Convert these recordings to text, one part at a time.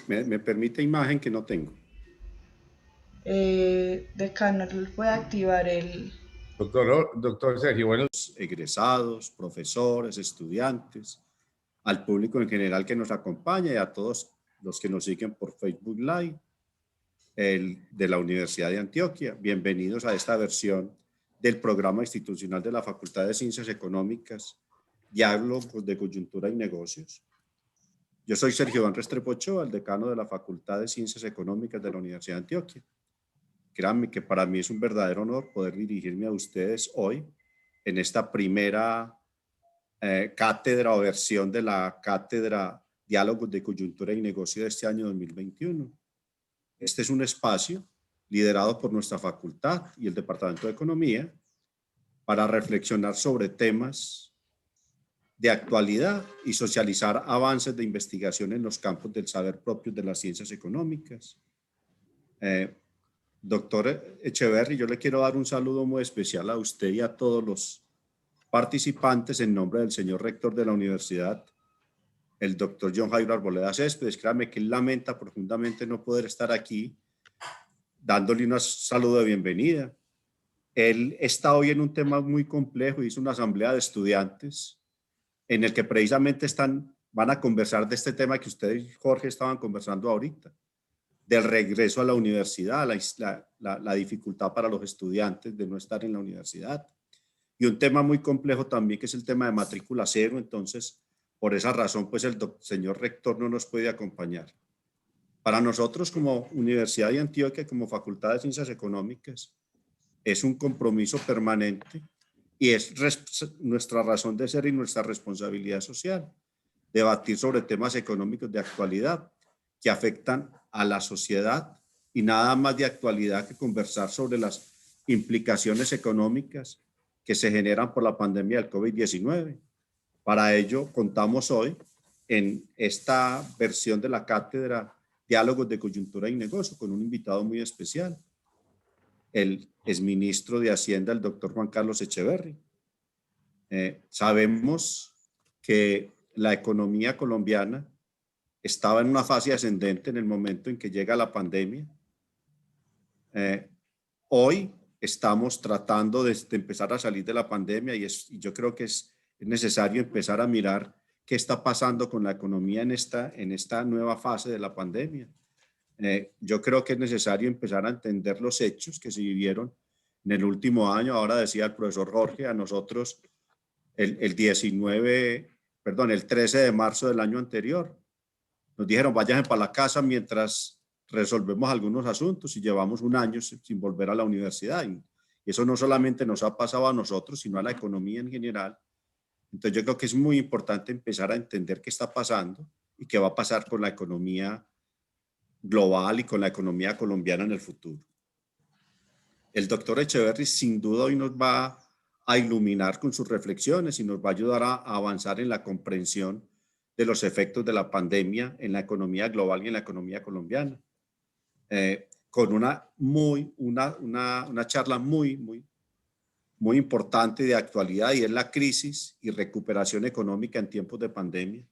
Me permite imagen que no tengo. Decano, ¿puede activar el... Doctor Sergio, buenos egresados, profesores, estudiantes, al público en general que nos acompaña y a todos los que nos siguen por Facebook Live de la Universidad de Antioquia. Bienvenidos a esta versión del programa institucional de la Facultad de Ciencias Económicas, Diálogos de Coyuntura y Negocios. Yo soy Sergio Iván Restrepo Ochoa, el decano de la Facultad de Ciencias Económicas de la Universidad de Antioquia. Créanme que para mí es un verdadero honor poder dirigirme a ustedes hoy en esta primera cátedra o versión de la cátedra Diálogos de Coyuntura y Negocio de este año 2021. Este es un espacio liderado por nuestra facultad y el Departamento de Economía para reflexionar sobre temas de actualidad y socializar avances de investigación en los campos del saber propio de las ciencias económicas. Doctor Echeverry, yo le quiero dar un saludo muy especial a usted y a todos los participantes en nombre del señor rector de la universidad, el doctor John Jairo Arboleda Céspedes. Créame que él lamenta profundamente no poder estar aquí dándole un saludo de bienvenida. Él está hoy en un tema muy complejo, hizo una asamblea de estudiantes en el que precisamente van a conversar de este tema que ustedes, Jorge, estaban conversando ahorita, del regreso a la universidad, la dificultad para los estudiantes de no estar en la universidad. Y un tema muy complejo también, que es el tema de matrícula cero. Entonces, por esa razón, pues el señor rector no nos puede acompañar. Para nosotros como Universidad de Antioquia, como Facultad de Ciencias Económicas, es un compromiso permanente y es nuestra razón de ser y nuestra responsabilidad social debatir sobre temas económicos de actualidad que afectan a la sociedad y nada más de actualidad que conversar sobre las implicaciones económicas que se generan por la pandemia del COVID-19. Para ello contamos hoy en esta versión de la cátedra Diálogos de Coyuntura y Negocio con un invitado muy especial, el exministro de Hacienda, el doctor Juan Carlos Echeverry. Sabemos que la economía colombiana estaba en una fase ascendente en el momento en que llega la pandemia. Hoy estamos tratando de empezar a salir de la pandemia y yo creo que es necesario empezar a mirar qué está pasando con la economía en esta nueva fase de la pandemia. Yo creo que es necesario empezar a entender los hechos que se vivieron en el último año. Ahora decía el profesor Jorge, a nosotros el 13 de marzo del año anterior, nos dijeron vayan para la casa mientras resolvemos algunos asuntos y llevamos un año sin volver a la universidad. Y eso no solamente nos ha pasado a nosotros, sino a la economía en general. Entonces yo creo que es muy importante empezar a entender qué está pasando y qué va a pasar con la economía global y con la economía colombiana en el futuro. El doctor Echeverry sin duda hoy nos va a iluminar con sus reflexiones y nos va a ayudar a avanzar en la comprensión de los efectos de la pandemia en la economía global y en la economía colombiana. Con una charla muy importante de actualidad, y es la crisis y recuperación económica en tiempos de pandemia.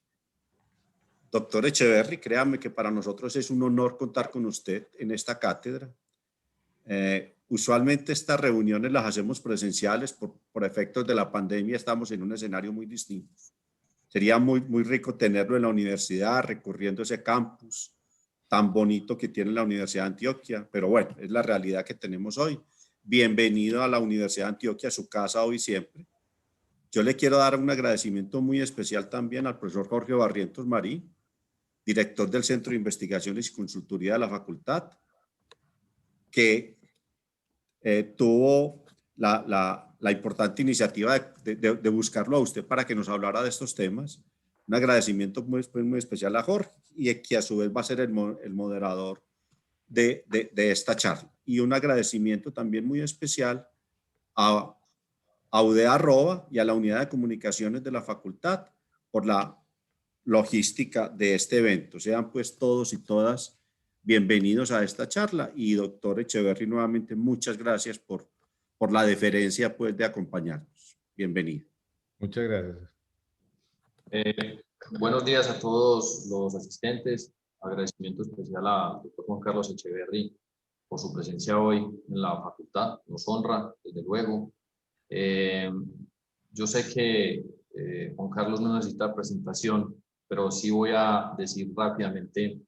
Doctor Echeverry, créame que para nosotros es un honor contar con usted en esta cátedra. Usualmente estas reuniones las hacemos presenciales por efectos de la pandemia, estamos en un escenario muy distinto. Sería muy rico tenerlo en la universidad, recorriendo ese campus tan bonito que tiene la Universidad de Antioquia, pero bueno, es la realidad que tenemos hoy. Bienvenido a la Universidad de Antioquia, a su casa hoy y siempre. Yo le quiero dar un agradecimiento muy especial también al profesor Jorge Barrientos Marí, director del Centro de Investigaciones y Consultoría de la Facultad, que tuvo la importante iniciativa de buscarlo a usted para que nos hablara de estos temas. Un agradecimiento muy especial a Jorge, y que a su vez va a ser el moderador de esta charla. Y un agradecimiento también muy especial a UDEA Arroba y a la Unidad de Comunicaciones de la Facultad por la logística de este evento. Sean pues todos y todas bienvenidos a esta charla, y doctor Echeverry, nuevamente muchas gracias por la deferencia pues de acompañarnos. Bienvenido. Muchas gracias. Buenos días a todos los asistentes. agradecimiento especial al doctor Juan Carlos Echeverry por su presencia hoy en la facultad. Nos honra, desde luego. Yo sé que Juan Carlos no necesita presentación, pero sí voy a decir rápidamente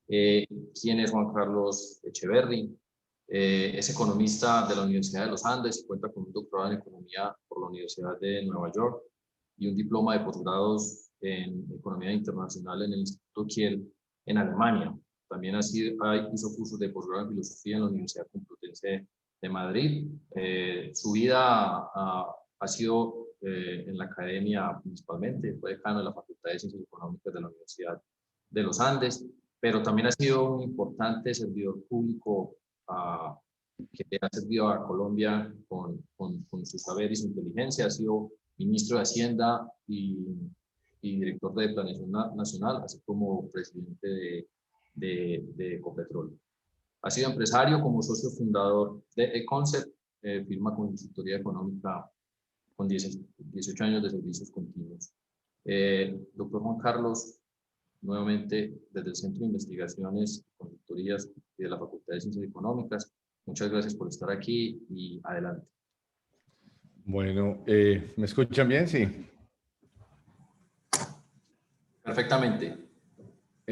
quién es Juan Carlos Echeverry. Es economista de la Universidad de los Andes y cuenta con un doctorado en economía por la Universidad de Nueva York y un diploma de posgrados en economía internacional en el Instituto Kiel en Alemania. También hizo cursos de posgrado en filosofía en la Universidad Complutense de Madrid. Su vida ha sido en la academia principalmente, fue decano de la Facultad de Ciencias Económicas de la Universidad de los Andes, pero también ha sido un importante servidor público que ha servido a Colombia con su saber y su inteligencia. Ha sido ministro de Hacienda y director de Planeación Nacional, así como presidente de Ecopetrol. Ha sido empresario como socio fundador de Econcept, firma consultoría económica con 18 años de servicios continuos. Doctor Juan Carlos, nuevamente desde el Centro de Investigaciones y Consultorías de la Facultad de Ciencias Económicas, muchas gracias por estar aquí y adelante. Bueno, ¿me escuchan bien? Sí. Perfectamente.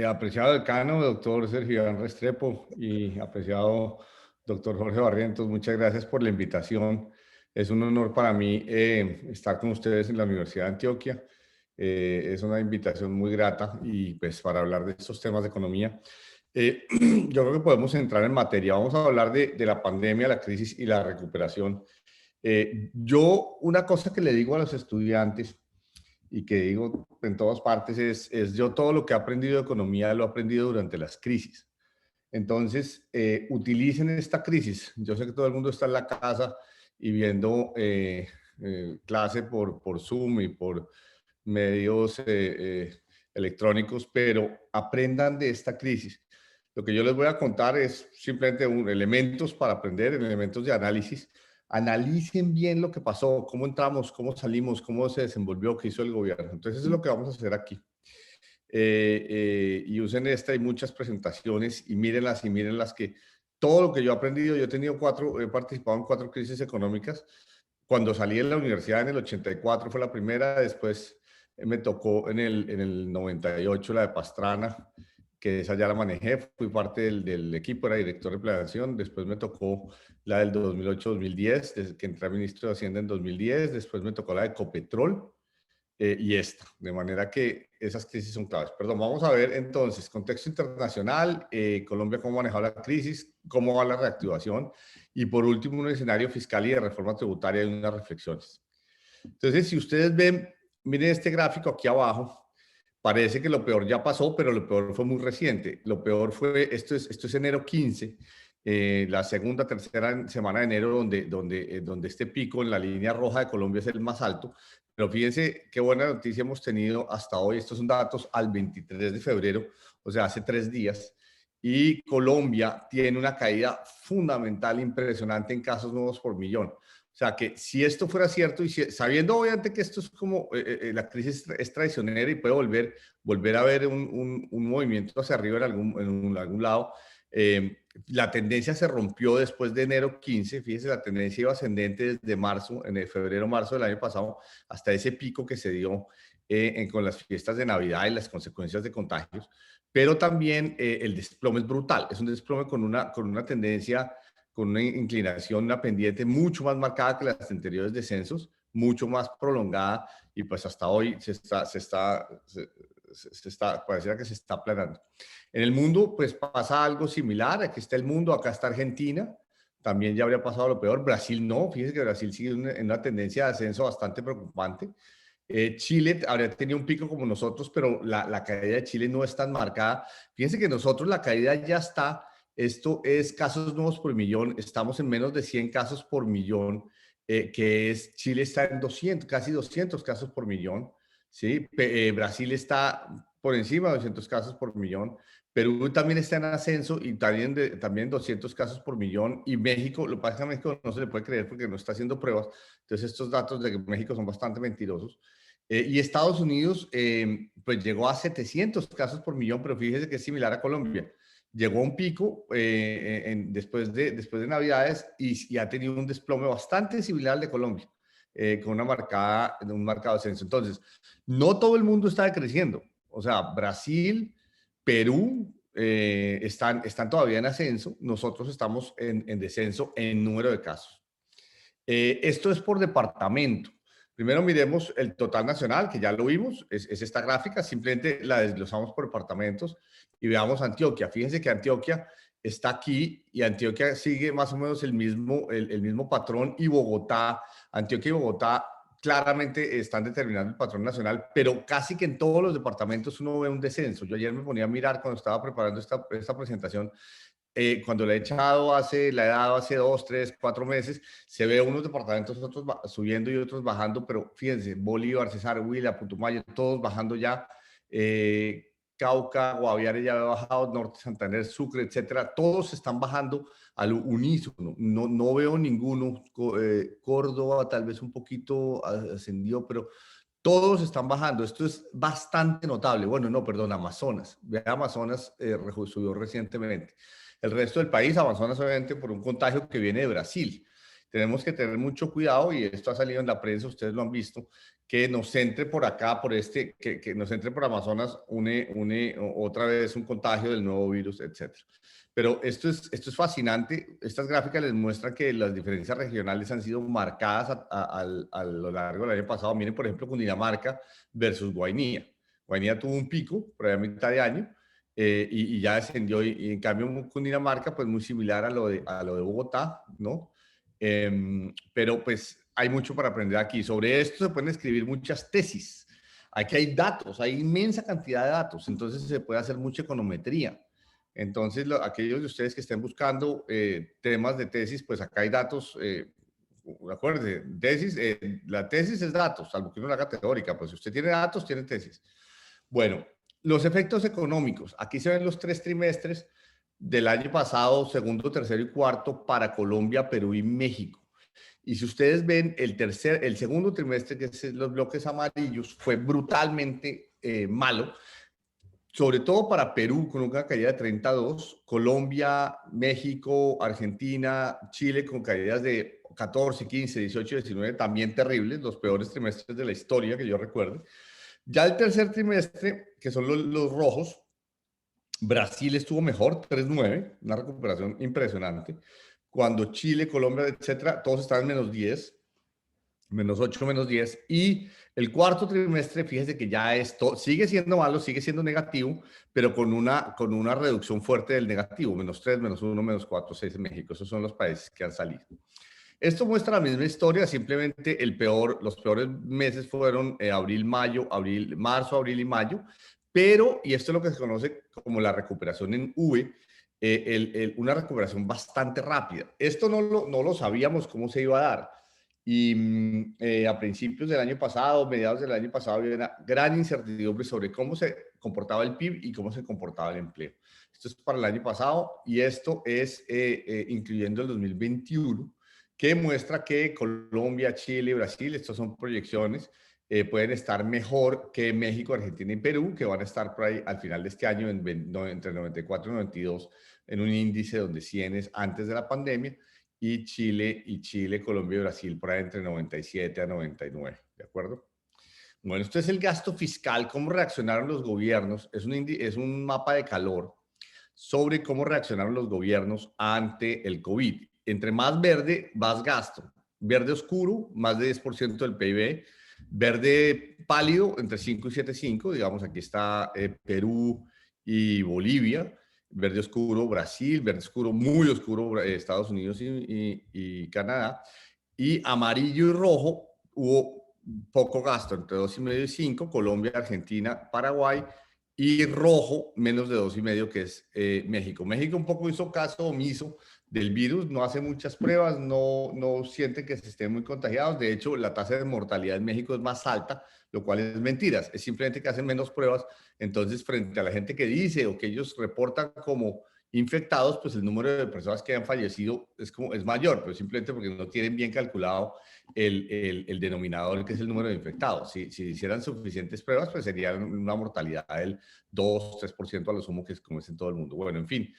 Apreciado decano, doctor Sergio Iván Restrepo, y apreciado doctor Jorge Barrientos, muchas gracias por la invitación. Es un honor para mí estar con ustedes en la Universidad de Antioquia. Es una invitación muy grata y pues para hablar de estos temas de economía. Yo creo que podemos entrar en materia. Vamos a hablar de la pandemia, la crisis y la recuperación. Una cosa que le digo a los estudiantes y que digo en todas partes es yo todo lo que he aprendido de economía lo he aprendido durante las crisis. Entonces, utilicen esta crisis. Yo sé que todo el mundo está en la casa y viendo clase por Zoom y por medios electrónicos, pero aprendan de esta crisis. Lo que yo les voy a contar es simplemente elementos para aprender, elementos de análisis. Analicen bien lo que pasó, cómo entramos, cómo salimos, cómo se desenvolvió, qué hizo el gobierno. Entonces, eso es lo que vamos a hacer aquí. Y usen esta y muchas presentaciones y mírenlas que todo lo que yo he aprendido, yo he participado en 4 crisis económicas. Cuando salí de la universidad en el 84 fue la primera, después me tocó en el 98 la de Pastrana, que esa ya la manejé, fui parte del equipo, era director de planeación. Después me tocó la del 2008-2010, desde que entré a ministro de Hacienda en 2010. Después me tocó la de Ecopetrol y esta, de manera que esas crisis son claves. Perdón, vamos a ver entonces, contexto internacional, Colombia cómo ha manejado la crisis, cómo va la reactivación y por último un escenario fiscal y de reforma tributaria y unas reflexiones. Entonces, si ustedes ven, miren este gráfico aquí abajo. Parece que lo peor ya pasó, pero lo peor fue muy reciente. Lo peor fue, esto es enero 15, la segunda, tercera semana de enero, donde este pico en la línea roja de Colombia es el más alto. Pero fíjense qué buena noticia hemos tenido hasta hoy. Estos son datos al 23 de febrero, o sea, hace 3 días. Y Colombia tiene una caída fundamental, impresionante en casos nuevos por millón. O sea, que si esto fuera cierto, y sabiendo obviamente que esto es como la crisis es traicionera y puede volver a haber un movimiento hacia arriba en algún lado, la tendencia se rompió después de enero 15. Fíjense, la tendencia iba ascendente desde marzo, en el febrero-marzo del año pasado, hasta ese pico que se dio con las fiestas de Navidad y las consecuencias de contagios. Pero también el desplome es brutal, es un desplome con una tendencia, con una inclinación, una pendiente mucho más marcada que las anteriores descensos, mucho más prolongada, y pues hasta hoy pareciera que se está aplanando. En el mundo pues pasa algo similar. Aquí está el mundo, acá está Argentina, también ya habría pasado lo peor. Brasil no, fíjense que Brasil sigue en una tendencia de ascenso bastante preocupante. Chile habría tenido un pico como nosotros, pero la caída de Chile no es tan marcada. Fíjense que nosotros la caída ya está, esto es casos nuevos por millón, estamos en menos de 100 casos por millón, Chile está en 200, casi 200 casos por millón, ¿sí? Brasil está por encima de 200 casos por millón, Perú también está en ascenso y también 200 casos por millón, y México, lo que pasa es que a México no se le puede creer porque no está haciendo pruebas, entonces estos datos de México son bastante mentirosos. Y Estados Unidos, pues llegó a 700 casos por millón, pero fíjese que es similar a Colombia. Llegó a un pico después de Navidades y ha tenido un desplome bastante similar al de Colombia, con un marcado descenso. Entonces, no todo el mundo está creciendo. O sea, Brasil, Perú están todavía en ascenso. Nosotros estamos en descenso en número de casos. Esto es por departamento. Primero miremos el total nacional, que ya lo vimos, es esta gráfica, simplemente la desglosamos por departamentos y veamos Antioquia. Fíjense que Antioquia está aquí y Antioquia sigue más o menos el mismo patrón, y Bogotá, Antioquia y Bogotá claramente están determinando el patrón nacional, pero casi que en todos los departamentos uno ve un descenso. Yo ayer me ponía a mirar cuando estaba preparando esta presentación. Cuando la he dado hace 2, 3, 4 meses, se ve unos departamentos otros subiendo y otros bajando, pero fíjense, Bolívar, Cesar, Huila, Putumayo, todos bajando ya. Cauca, Guaviare ya ha bajado, Norte Santander, Sucre, etcétera, todos están bajando al unísono. No veo ninguno. Córdoba tal vez un poquito ascendió, pero todos están bajando. Esto es bastante notable. Bueno, no, perdón, Amazonas. Vea, Amazonas subió recientemente. El resto del país, Amazonas obviamente por un contagio que viene de Brasil. Tenemos que tener mucho cuidado, y esto ha salido en la prensa, ustedes lo han visto, que nos entre por acá, que nos entre por Amazonas otra vez un contagio del nuevo virus, etcétera. Pero esto es fascinante. Estas gráficas les muestran que las diferencias regionales han sido marcadas a lo largo del año pasado. Miren, por ejemplo, Cundinamarca versus Guainía. Guainía tuvo un pico por ahí a mitad de año, y ya descendió, y en cambio Cundinamarca, pues muy similar a lo de Bogotá, ¿no? Pero pues hay mucho para aprender aquí. Sobre esto se pueden escribir muchas tesis. Aquí hay datos, hay inmensa cantidad de datos, entonces se puede hacer mucha econometría. Entonces, aquellos de ustedes que estén buscando temas de tesis, pues acá hay datos. Acuérdense, la tesis es datos, salvo que uno la haga teórica. Pues si usted tiene datos, tiene tesis. Bueno, los efectos económicos. Aquí se ven los 3 trimestres del año pasado, segundo, tercero y cuarto, para Colombia, Perú y México. Y si ustedes ven el segundo trimestre, que es los bloques amarillos, fue brutalmente malo, sobre todo para Perú, con una caída de 32, Colombia, México, Argentina, Chile, con caídas de 14, 15, 18, 19, también terribles, los peores trimestres de la historia que yo recuerde. Ya el tercer trimestre, que son los rojos, Brasil estuvo mejor, 3.9, una recuperación impresionante. Cuando Chile, Colombia, etcétera, todos estaban en menos 10, menos 8, menos 10. Y el cuarto trimestre, fíjese que ya esto sigue siendo malo, sigue siendo negativo, pero con una reducción fuerte del negativo, menos 3, menos 1, menos 4, 6 en México. Esos son los países que han salido. Esto muestra la misma historia, simplemente los peores meses fueron marzo, abril y mayo, pero, y esto es lo que se conoce como la recuperación en V, una recuperación bastante rápida. Esto no lo sabíamos cómo se iba a dar. Y a principios del año pasado, mediados del año pasado, había una gran incertidumbre sobre cómo se comportaba el PIB y cómo se comportaba el empleo. Esto es para el año pasado, y esto es incluyendo el 2021, que muestra que Colombia, Chile y Brasil, estas son proyecciones, pueden estar mejor que México, Argentina y Perú, que van a estar por ahí al final de este año entre 94 y 92 en un índice donde 100 es antes de la pandemia, y Chile, Colombia y Brasil por ahí entre 97 a 99, ¿de acuerdo? Bueno, esto es el gasto fiscal, cómo reaccionaron los gobiernos, es un mapa de calor sobre cómo reaccionaron los gobiernos ante el COVID. Entre más verde, más gasto. Verde oscuro, más de 10% del PIB. Verde pálido, entre 5 y 7,5. Digamos, aquí está Perú y Bolivia. Verde oscuro, Brasil. Verde oscuro, muy oscuro, Estados Unidos y Canadá. Y amarillo y rojo, hubo poco gasto, entre 2,5 y 5. Colombia, Argentina, Paraguay. Y rojo, menos de 2,5, que es México. México un poco hizo caso omiso del virus, no hace muchas pruebas, no siente que se estén muy contagiados. De hecho, la tasa de mortalidad en México es más alta, lo cual es mentiras. Es simplemente que hacen menos pruebas. Entonces, frente a la gente que dice o que ellos reportan como infectados, pues el número de personas que han fallecido es mayor, pero simplemente porque no tienen bien calculado el denominador, que es el número de infectados. Si hicieran suficientes pruebas, pues sería una mortalidad del 2-3% a lo sumo, que es como es en todo el mundo. Bueno, en fin,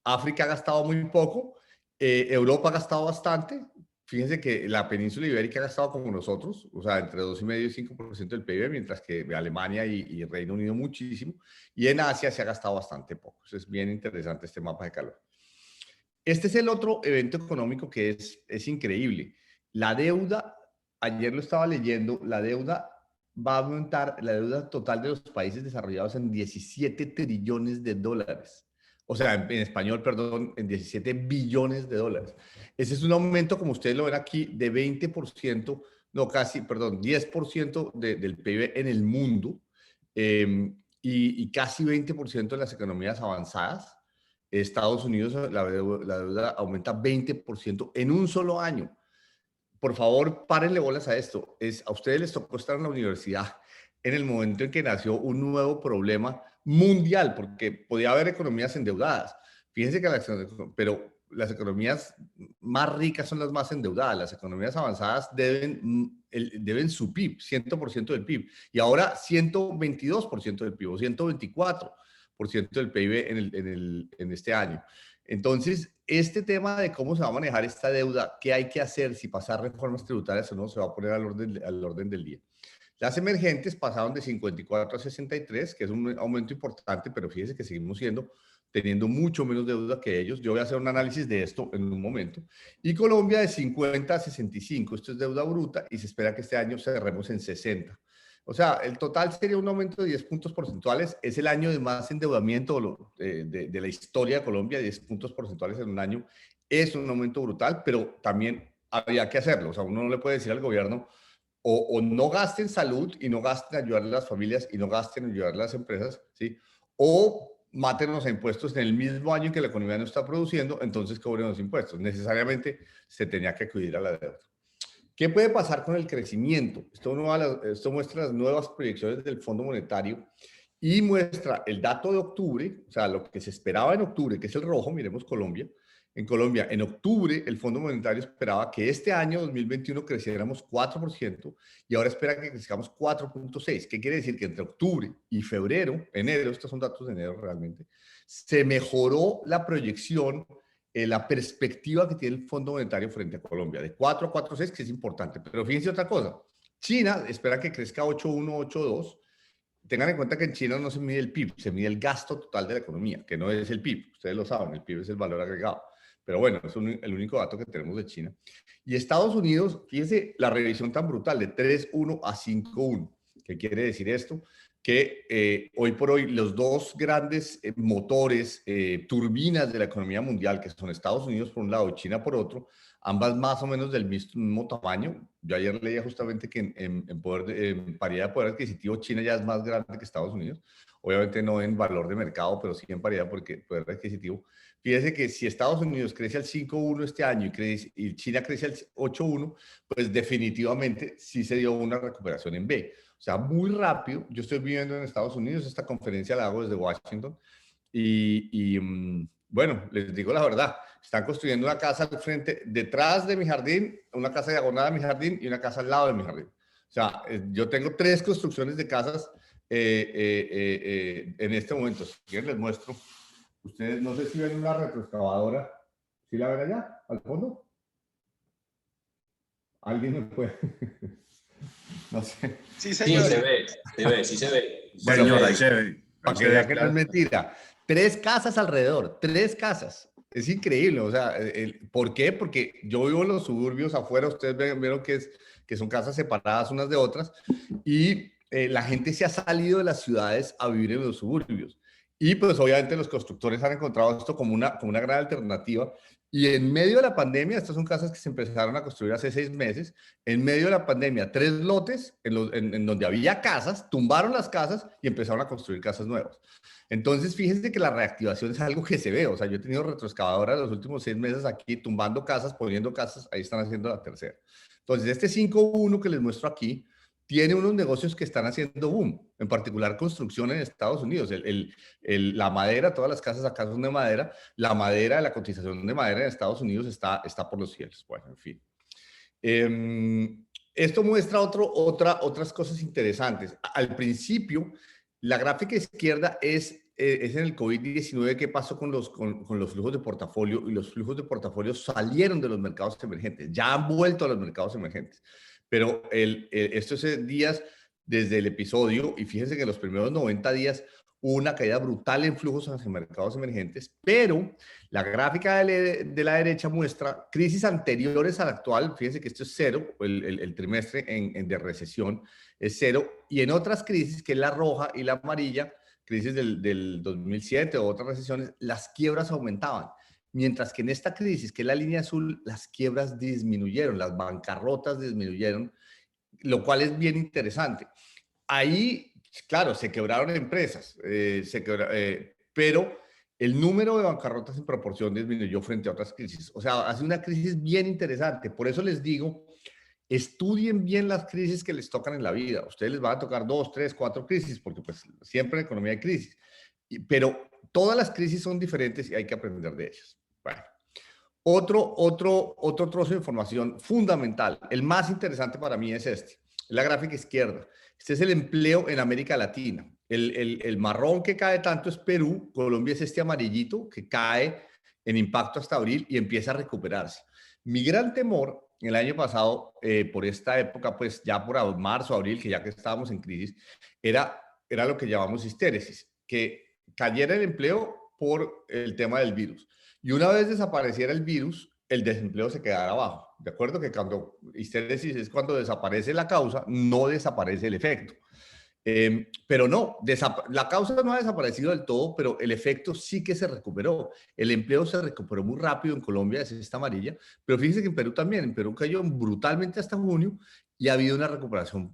África ha gastado muy poco, Europa ha gastado bastante. Fíjense que la península ibérica ha gastado como nosotros, o sea, entre 2,5 y 5% del PIB, mientras que Alemania y Reino Unido muchísimo. Y en Asia se ha gastado bastante poco. Eso es bien interesante, este mapa de calor. Este es el otro evento económico que es increíble. La deuda, ayer lo estaba leyendo, la deuda va a aumentar, la deuda total de los países desarrollados en 17 trillones de dólares. O sea, en español, perdón, en 17 billones de dólares. Ese es un aumento, como ustedes lo ven aquí, de 20%, no casi, perdón, 10% del PIB en el mundo, y casi 20% en las economías avanzadas. Estados Unidos, la deuda aumenta 20% en un solo año. Por favor, párenle bolas a esto. A ustedes les tocó estar en la universidad en el momento en que nació un nuevo problema mundial, porque podía haber economías endeudadas. Fíjense que pero las economías más ricas son las más endeudadas. Las economías avanzadas deben su PIB, 100% del PIB. Y ahora 122% del PIB, o 124% del PIB en este año. Entonces, este tema de cómo se va a manejar esta deuda, qué hay que hacer, si pasar reformas tributarias o no, se va a poner al orden del día. Las emergentes pasaron de 54 a 63, que es un aumento importante, pero fíjense que seguimos teniendo mucho menos deuda que ellos. Yo voy a hacer un análisis de esto en un momento. Y Colombia de 50 a 65, esto es deuda bruta, y se espera que este año cerremos en 60. O sea, el total sería un aumento de 10 puntos porcentuales. Es el año de más endeudamiento de la historia de Colombia, 10 puntos porcentuales en un año. Es un aumento brutal, pero también había que hacerlo. O sea, uno no le puede decir al gobierno, o no gasten en salud y no gasten en ayudar a las familias y no gasten en ayudar a las empresas, ¿sí? O mátenos a impuestos en el mismo año en que la economía no está produciendo, entonces cobren los impuestos. Necesariamente se tenía que acudir a la deuda. ¿Qué puede pasar con el crecimiento? Esto muestra las nuevas proyecciones del Fondo Monetario y muestra el dato de octubre, o sea, lo que se esperaba en octubre, que es el rojo, miremos Colombia. En Colombia, en octubre, el Fondo Monetario esperaba que este año 2021 creciéramos 4% y ahora espera que crezcamos 4,6%. ¿Qué quiere decir? Que entre octubre y enero, estos son datos de enero realmente, se mejoró la proyección, la perspectiva que tiene el Fondo Monetario frente a Colombia, de 4 a 4,6, que es importante. Pero fíjense otra cosa, China espera que crezca 8,1, 8,2. Tengan en cuenta que en China no se mide el PIB, se mide el gasto total de la economía, que no es el PIB. Ustedes lo saben, el PIB es el valor agregado. Pero bueno, es el único dato que tenemos de China. Y Estados Unidos, fíjense la revisión tan brutal de 3,1 a 5,1. ¿Qué quiere decir esto? Que hoy por hoy los dos grandes motores, turbinas de la economía mundial, que son Estados Unidos por un lado y China por otro, ambas más o menos del mismo tamaño. Yo ayer leía justamente que en paridad de poder adquisitivo China ya es más grande que Estados Unidos. Obviamente no en valor de mercado, pero sí en paridad de poder adquisitivo. Fíjese que si Estados Unidos crece al 5,1 este año y China crece al 8,1, pues definitivamente sí se dio una recuperación en B. O sea, muy rápido. Yo estoy viviendo en Estados Unidos, esta conferencia la hago desde Washington bueno, les digo la verdad, están construyendo una casa al frente, detrás de mi jardín, una casa diagonal a mi jardín y una casa al lado de mi jardín. O sea, yo tengo 3 construcciones de casas en este momento. Si quieren les muestro. Ustedes no sé si ven una retroexcavadora. ¿Sí la ven allá, al fondo? ¿Alguien me puede? No sé. Sí, señor. Sí, sí se ve. Bueno, señor, ahí se ve. Para que vean que no es mentira. 3 casas alrededor, 3 casas. Es increíble. O sea, ¿por qué? Porque yo vivo en los suburbios afuera. Ustedes vieron que son casas separadas unas de otras. Y la gente se ha salido de las ciudades a vivir en los suburbios. Y pues obviamente los constructores han encontrado esto como una gran alternativa. Y en medio de la pandemia, estas son casas que se empezaron a construir hace 6 meses, en medio de la pandemia, 3 lotes en donde había casas, tumbaron las casas y empezaron a construir casas nuevas. Entonces, fíjense que la reactivación es algo que se ve. O sea, yo he tenido retroexcavadoras los últimos 6 meses aquí, tumbando casas, poniendo casas, ahí están haciendo la tercera. Entonces, este 5,1 que les muestro aquí, tiene unos negocios que están haciendo boom, en particular construcción en Estados Unidos. La madera, todas las casas acá son de madera, la madera, la cotización de madera en Estados Unidos está por los cielos. Bueno, en fin. Esto muestra otras cosas interesantes. Al principio, la gráfica izquierda es en el COVID-19 qué pasó con los flujos de portafolio, y los flujos de portafolio salieron de los mercados emergentes, ya han vuelto a los mercados emergentes. Pero estos días desde el episodio, y fíjense que en los primeros 90 días hubo una caída brutal en flujos hacia mercados emergentes, pero la gráfica de la derecha muestra crisis anteriores a la actual. Fíjense que esto es cero, el trimestre de recesión es cero, y en otras crisis, que es la roja y la amarilla, crisis del 2007 o otras recesiones, las quiebras aumentaban. Mientras que en esta crisis, que es la línea azul, las quiebras disminuyeron, las bancarrotas disminuyeron, lo cual es bien interesante. Ahí, claro, se quebraron empresas, pero el número de bancarrotas en proporción disminuyó frente a otras crisis. O sea, hace una crisis bien interesante. Por eso les digo, estudien bien las crisis que les tocan en la vida. Ustedes les van a tocar 2, 3, 4 crisis, porque pues siempre en economía hay crisis. Pero todas las crisis son diferentes y hay que aprender de ellas. Bueno, otro trozo de información fundamental, el más interesante para mí es la gráfica izquierda. Este es el empleo en América Latina. El marrón que cae tanto es Perú, Colombia es este amarillito que cae en impacto hasta abril y empieza a recuperarse. Mi gran temor el año pasado, por esta época, pues ya por marzo, abril, que ya que estábamos en crisis, era lo que llamamos histéresis, que cayera el empleo por el tema del virus. Y una vez desapareciera el virus, el desempleo se quedara abajo. De acuerdo que cuando histéresis es cuando desaparece la causa, no desaparece el efecto. Pero no, la causa no ha desaparecido del todo, pero el efecto sí que se recuperó. El empleo se recuperó muy rápido en Colombia, es esta amarilla, pero fíjense que en Perú también. En Perú cayó brutalmente hasta junio y ha habido una recuperación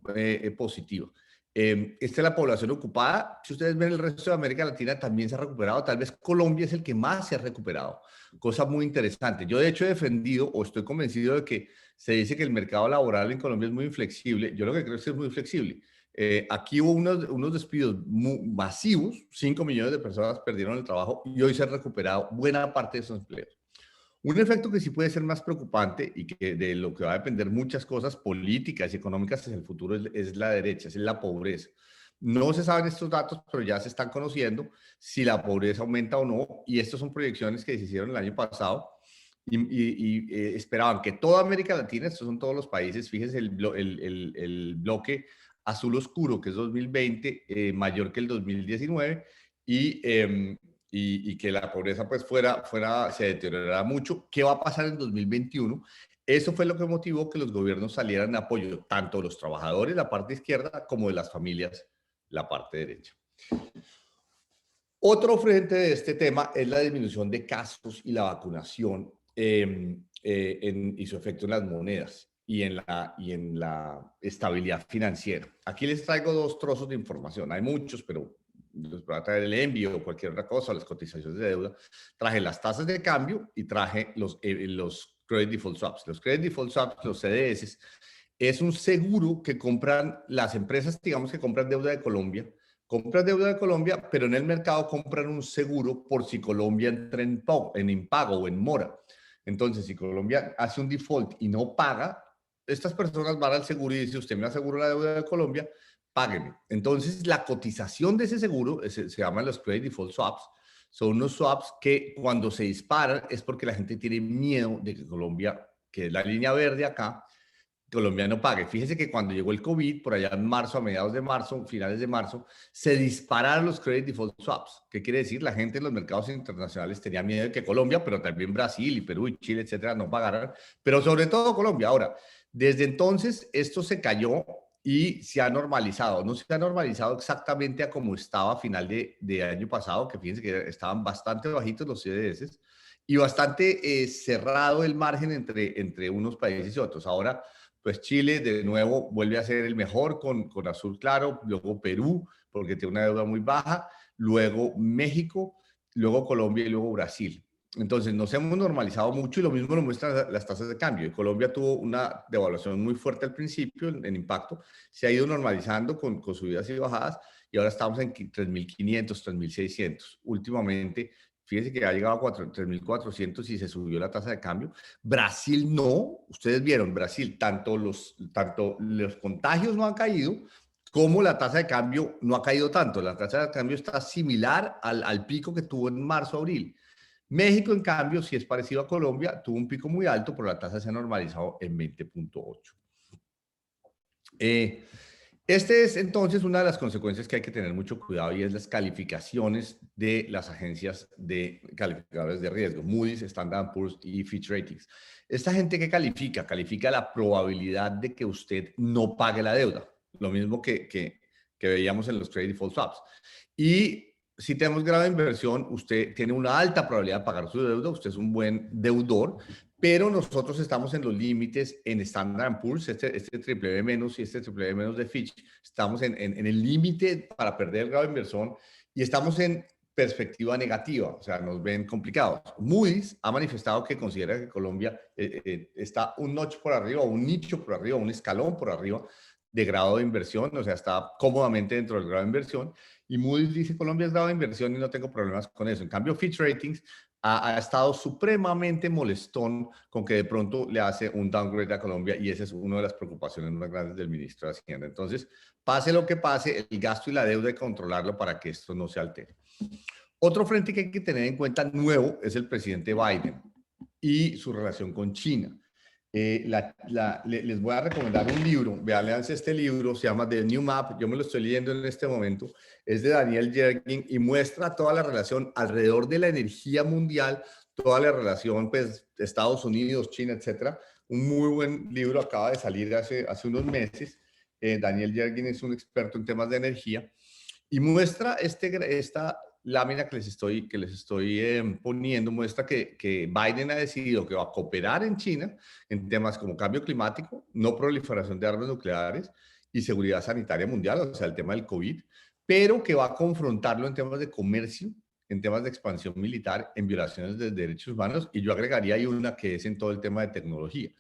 positiva. Esta es la población ocupada. Si ustedes ven el resto de América Latina, también se ha recuperado. Tal vez Colombia es el que más se ha recuperado. Cosa muy interesante. Yo de hecho he defendido, o estoy convencido de que se dice que el mercado laboral en Colombia es muy inflexible. Yo lo que creo es que es muy flexible. Aquí hubo unos despidos masivos, 5 millones de personas perdieron el trabajo y hoy se ha recuperado buena parte de esos empleos. Un efecto que sí puede ser más preocupante y que de lo que va a depender muchas cosas políticas y económicas en el futuro es la derecha, es la pobreza. No se saben estos datos, pero ya se están conociendo si la pobreza aumenta o no, y estas son proyecciones que se hicieron el año pasado y esperaban que toda América Latina, estos son todos los países, fíjense el bloque azul oscuro, que es 2020, mayor que el 2019, y que la pobreza pues se deteriorará mucho. ¿Qué va a pasar en 2021? Eso fue lo que motivó que los gobiernos salieran en apoyo tanto de los trabajadores, la parte izquierda, como de las familias, la parte derecha. Otro frente de este tema es la disminución de casos y la vacunación y su efecto en las monedas y en la estabilidad financiera. Aquí les traigo 2 trozos de información. Hay muchos, pero les voy a traer el envío o cualquier otra cosa, las cotizaciones de deuda. Traje las tasas de cambio y traje los Credit Default Swaps. Los Credit Default Swaps, los CDS, es un seguro que compran las empresas, digamos, que compran deuda de Colombia. Compran deuda de Colombia, pero en el mercado compran un seguro por si Colombia entra en impago o en mora. Entonces, si Colombia hace un default y no paga, estas personas van al seguro y dicen, usted me asegura la deuda de Colombia, págueme. Entonces, la cotización de ese seguro se llaman los Credit Default Swaps. Son unos swaps que cuando se disparan es porque la gente tiene miedo de que Colombia, que es la línea verde acá, Colombia no pague. Fíjese que cuando llegó el COVID, por allá en marzo, a mediados de marzo, finales de marzo, se dispararon los Credit Default Swaps. ¿Qué quiere decir? La gente en los mercados internacionales tenía miedo de que Colombia, pero también Brasil y Perú y Chile, etcétera, no pagaran, pero sobre todo Colombia. Ahora, desde entonces esto se cayó y se ha normalizado. No se ha normalizado exactamente a como estaba a final de año pasado, que fíjense que estaban bastante bajitos los CDS y bastante cerrado el margen entre unos países y otros. Ahora, pues Chile de nuevo vuelve a ser el mejor con azul claro, luego Perú, porque tiene una deuda muy baja, luego México, luego Colombia y luego Brasil. Entonces nos hemos normalizado mucho y lo mismo lo muestran las tasas de cambio. Colombia tuvo una devaluación muy fuerte al principio en impacto, se ha ido normalizando con subidas y bajadas y ahora estamos en 3.500, 3.600. Últimamente, fíjense que ha llegado a 3.400 y se subió la tasa de cambio. Brasil no, ustedes vieron, Brasil, tanto los contagios no han caído, como la tasa de cambio no ha caído tanto. La tasa de cambio está similar al pico que tuvo en marzo, abril. México, en cambio, si es parecido a Colombia, tuvo un pico muy alto, pero la tasa se ha normalizado en 20.8. Este es entonces una de las consecuencias que hay que tener mucho cuidado y es las calificaciones de las agencias de calificadores de riesgo, Moody's, Standard & Poor's y Fitch Ratings. Esta gente que califica la probabilidad de que usted no pague la deuda, lo mismo que veíamos en los credit default swaps. Y si tenemos grado de inversión, usted tiene una alta probabilidad de pagar su deuda, usted es un buen deudor, pero nosotros estamos en los límites en Standard & Poor's, este triple B menos y este triple B menos de Fitch, estamos en el límite para perder el grado de inversión y estamos en perspectiva negativa, o sea, nos ven complicados. Moody's ha manifestado que considera que Colombia está un notch por arriba, un nicho por arriba, un escalón por arriba de grado de inversión, o sea, está cómodamente dentro del grado de inversión, y Moody's dice Colombia es grado de inversión y no tengo problemas con eso. En cambio, Fitch Ratings ha estado supremamente molestón con que de pronto le hace un downgrade a Colombia y esa es una de las preocupaciones más grandes del ministro de Hacienda. Entonces, pase lo que pase, el gasto y la deuda hay que controlarlo para que esto no se altere. Otro frente que hay que tener en cuenta nuevo es el presidente Biden y su relación con China. Les voy a recomendar un libro, vean, léanse este libro, se llama The New Map, yo me lo estoy leyendo en este momento, es de Daniel Yergin y muestra toda la relación alrededor de la energía mundial, toda la relación, pues, Estados Unidos, China, etcétera. Un muy buen libro, acaba de salir hace unos meses. Daniel Yergin es un experto en temas de energía y muestra esta lámina que les estoy poniendo, muestra que Biden ha decidido que va a cooperar en China en temas como cambio climático, no proliferación de armas nucleares y seguridad sanitaria mundial, o sea, el tema del COVID, pero que va a confrontarlo en temas de comercio, en temas de expansión militar, en violaciones de derechos humanos, y yo agregaría ahí una que es en todo el tema de tecnología,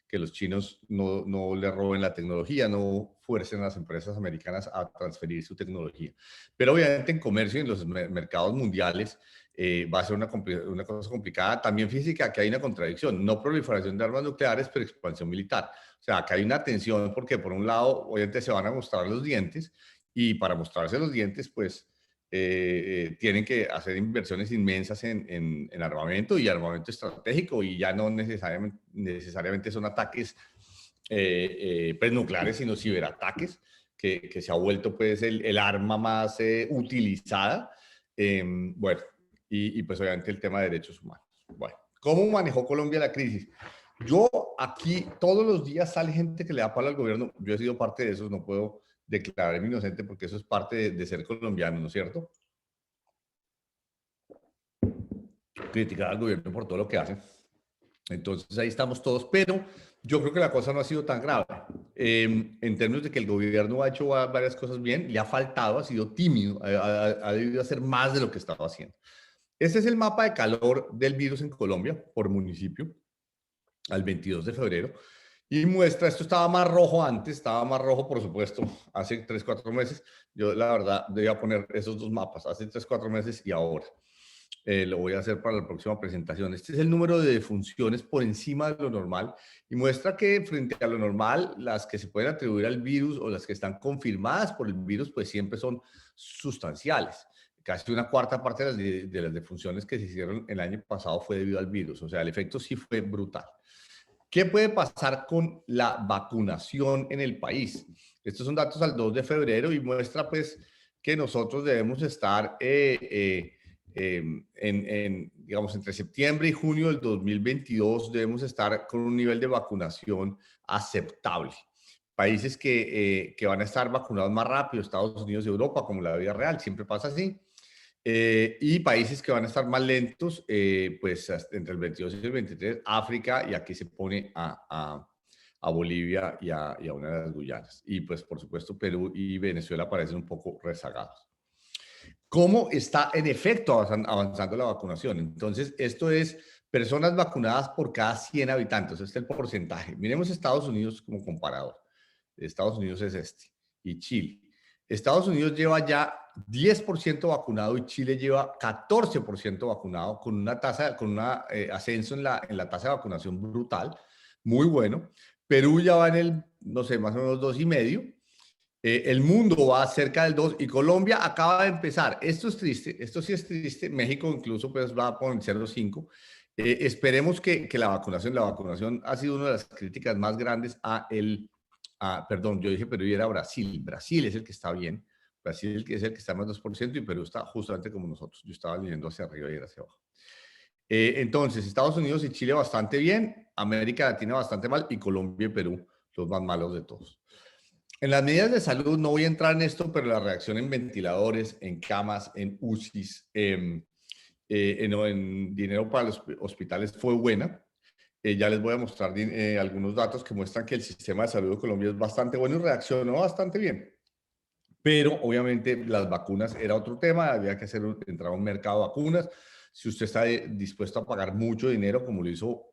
que los chinos no le roben la tecnología, no fuercen a las empresas americanas a transferir su tecnología. Pero obviamente en comercio y en los mercados mundiales va a ser una cosa complicada. También fíjense que aquí hay una contradicción, no proliferación de armas nucleares, pero expansión militar. O sea, acá hay una tensión porque por un lado, obviamente se van a mostrar los dientes y para mostrarse los dientes, pues tienen que hacer inversiones inmensas en armamento y armamento estratégico y ya no necesariamente son ataques pues nucleares, sino ciberataques, que se ha vuelto pues el arma más utilizada. Bueno, y pues obviamente el tema de derechos humanos. Bueno, ¿cómo manejó Colombia la crisis? Yo aquí todos los días sale gente que le da palo al gobierno. Yo he sido parte de eso, no puedo declararme inocente porque eso es parte de ser colombiano, ¿no es cierto? Criticar al gobierno por todo lo que hace. Entonces ahí estamos todos, pero yo creo que la cosa no ha sido tan grave. En términos de que el gobierno ha hecho varias cosas bien, le ha faltado, ha sido tímido, ha debido hacer más de lo que estaba haciendo. Este es el mapa de calor del virus en Colombia por municipio al 22 de febrero. Y muestra, esto estaba más rojo antes, estaba más rojo, por supuesto, hace 3, 4 meses. Yo, la verdad, debía poner esos dos mapas, hace 3, 4 meses y ahora. Lo voy a hacer para la próxima presentación. Este es el número de defunciones por encima de lo normal y muestra que frente a lo normal, las que se pueden atribuir al virus o las que están confirmadas por el virus, pues siempre son sustanciales. Casi una cuarta parte de las defunciones que se hicieron el año pasado fue debido al virus. O sea, el efecto sí fue brutal. ¿Qué puede pasar con la vacunación en el país? Estos son datos al 2 de febrero y muestra pues que nosotros debemos estar digamos, entre septiembre y junio del 2022 debemos estar con un nivel de vacunación aceptable. Países que van a estar vacunados más rápido, Estados Unidos y Europa, como la vida real, siempre pasa así. Y países que van a estar más lentos, pues entre el 22 y el 23, África, y aquí se pone a Bolivia y a una de las Guyanas. Y pues por supuesto Perú y Venezuela parecen un poco rezagados. cómo está en efecto avanzando la vacunación. Entonces, esto es personas vacunadas por cada 100 habitantes. Este es el porcentaje. Miremos Estados Unidos como comparador. Estados Unidos es este. Y Chile. Estados Unidos lleva ya 10% vacunado y Chile lleva 14% vacunado, con una tasa, con un ascenso en la tasa de vacunación brutal, muy bueno. Perú ya va en el, no sé, más o menos 2,5. El mundo va cerca del 2 y Colombia acaba de empezar. Esto es triste, esto sí es triste. México incluso pues va por el 0,5. Esperemos que la vacunación ha sido una de las críticas más grandes perdón, yo dije Perú y era Brasil. Brasil es el que está bien. Brasil es el que está más 2% y Perú está justamente como nosotros. Yo estaba leyendo hacia arriba y era hacia abajo. Entonces, Estados Unidos y Chile bastante bien, América Latina bastante mal y Colombia y Perú los más malos de todos. En las medidas de salud, no voy a entrar en esto, pero la reacción en ventiladores, en camas, en UCIs, en dinero para los hospitales fue buena. Ya les voy a mostrar algunos datos que muestran que el sistema de salud de Colombia es bastante bueno y reaccionó bastante bien. Pero obviamente las vacunas era otro tema, había que entrar a un mercado de vacunas. Si usted está dispuesto a pagar mucho dinero, como lo hizo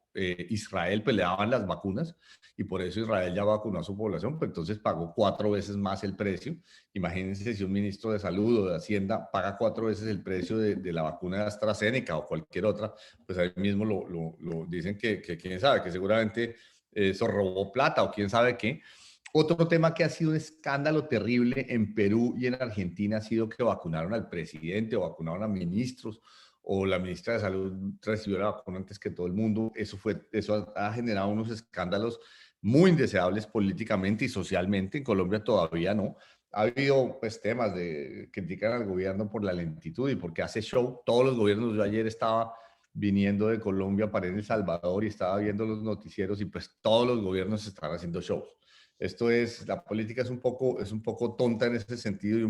Israel, pues le daban las vacunas y por eso Israel ya vacunó a su población, pues entonces pagó 4 veces más el precio. Imagínense si un ministro de Salud o de Hacienda paga 4 veces el precio de la vacuna de AstraZeneca o cualquier otra, pues ahí mismo lo dicen que quién sabe, que seguramente eso robó plata o quién sabe qué. Otro tema que ha sido un escándalo terrible en Perú y en Argentina ha sido que vacunaron al presidente o vacunaron a ministros o la ministra de Salud recibió la vacuna antes que todo el mundo. Eso ha generado unos escándalos muy indeseables políticamente y socialmente. En Colombia todavía no. Ha habido pues temas de criticar al gobierno por la lentitud y porque hace show. Todos los gobiernos, yo ayer estaba viniendo de Colombia para El Salvador y estaba viendo los noticieros y pues todos los gobiernos están haciendo shows. La política es un poco tonta en ese sentido y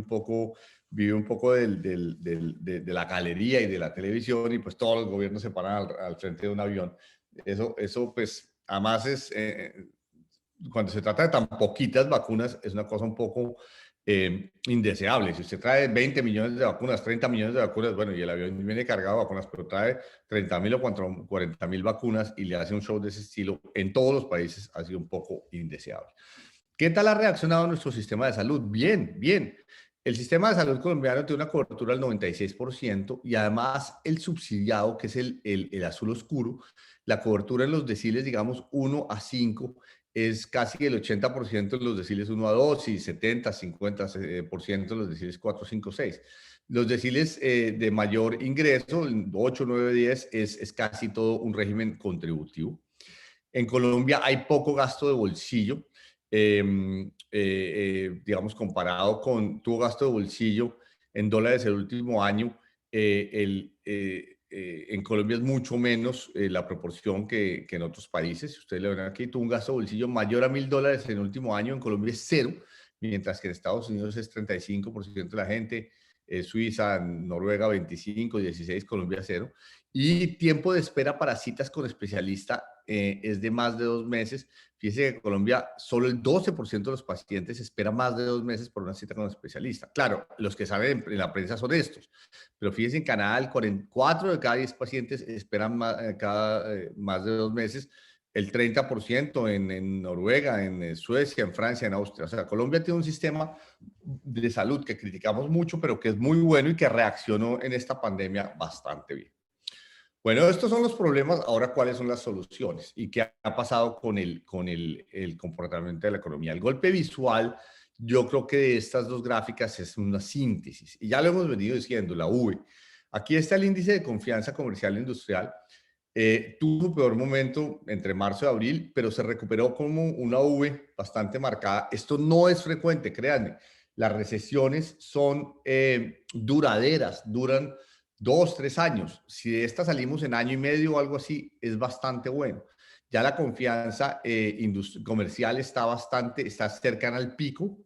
vive un poco de la galería y de la televisión y pues todos los gobiernos se paran al frente de un avión. Eso pues, además cuando se trata de tan poquitas vacunas, es una cosa un poco indeseable. Si usted trae 20 millones de vacunas, 30 millones de vacunas, bueno, y el avión viene cargado de vacunas, pero trae 30.000 o 40.000 vacunas y le hace un show de ese estilo en todos los países, ha sido un poco indeseable. ¿Qué tal ha reaccionado nuestro sistema de salud? Bien, bien. El sistema de salud colombiano tiene una cobertura del 96% y además el subsidiado, que es el azul oscuro, la cobertura en los deciles, digamos, 1 a 5, es casi el 80% en los deciles 1 a 2 y 70, 50% en los deciles 4, 5, 6. Los deciles de mayor ingreso, 8, 9, 10, es casi todo un régimen contributivo. En Colombia hay poco gasto de bolsillo, digamos, comparado tuvo gasto de bolsillo en dólares el último año. En Colombia es mucho menos la proporción que en otros países. Si ustedes le ven aquí, tuvo un gasto de bolsillo mayor a $1.000 en el último año. En Colombia es 0, mientras que en Estados Unidos es 35% de la gente. Suiza, Noruega 25, 16, Colombia 0. Y tiempo de espera para citas con especialista es de más de 2 meses. Fíjese que en Colombia solo el 12% de los pacientes espera más de 2 meses por una cita con un especialista. Claro, los que saben en la prensa son estos, pero fíjese en Canadá el 44 de cada 10 pacientes esperan más de 2 meses, el 30% en Noruega, en Suecia, en Francia, en Austria. O sea, Colombia tiene un sistema de salud que criticamos mucho, pero que es muy bueno y que reaccionó en esta pandemia bastante bien. Bueno, estos son los problemas. Ahora, ¿cuáles son las soluciones? ¿Y qué ha pasado con el comportamiento de la economía? El golpe visual, yo creo que de estas dos gráficas es una síntesis. Y ya lo hemos venido diciendo, la V. Aquí está el índice de confianza comercial e industrial. Tuvo su peor momento entre marzo y abril, pero se recuperó como una V bastante marcada. Esto no es frecuente, créanme. Las recesiones son duraderas, duran 2, 3 años. Si de esta salimos en año y medio o algo así, es bastante bueno. Ya la confianza comercial está cercana al pico,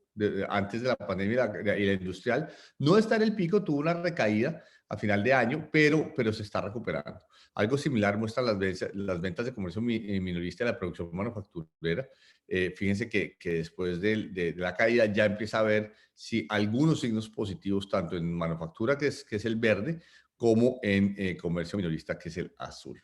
antes de la pandemia y la industrial. No está en el pico, tuvo una recaída a final de año, pero se está recuperando. Algo similar muestran las ventas de comercio minorista de la producción manufacturera. Fíjense que después de la caída ya empieza a ver algunos signos positivos, tanto en manufactura, que es el verde, como en comercio minorista, que es el azul.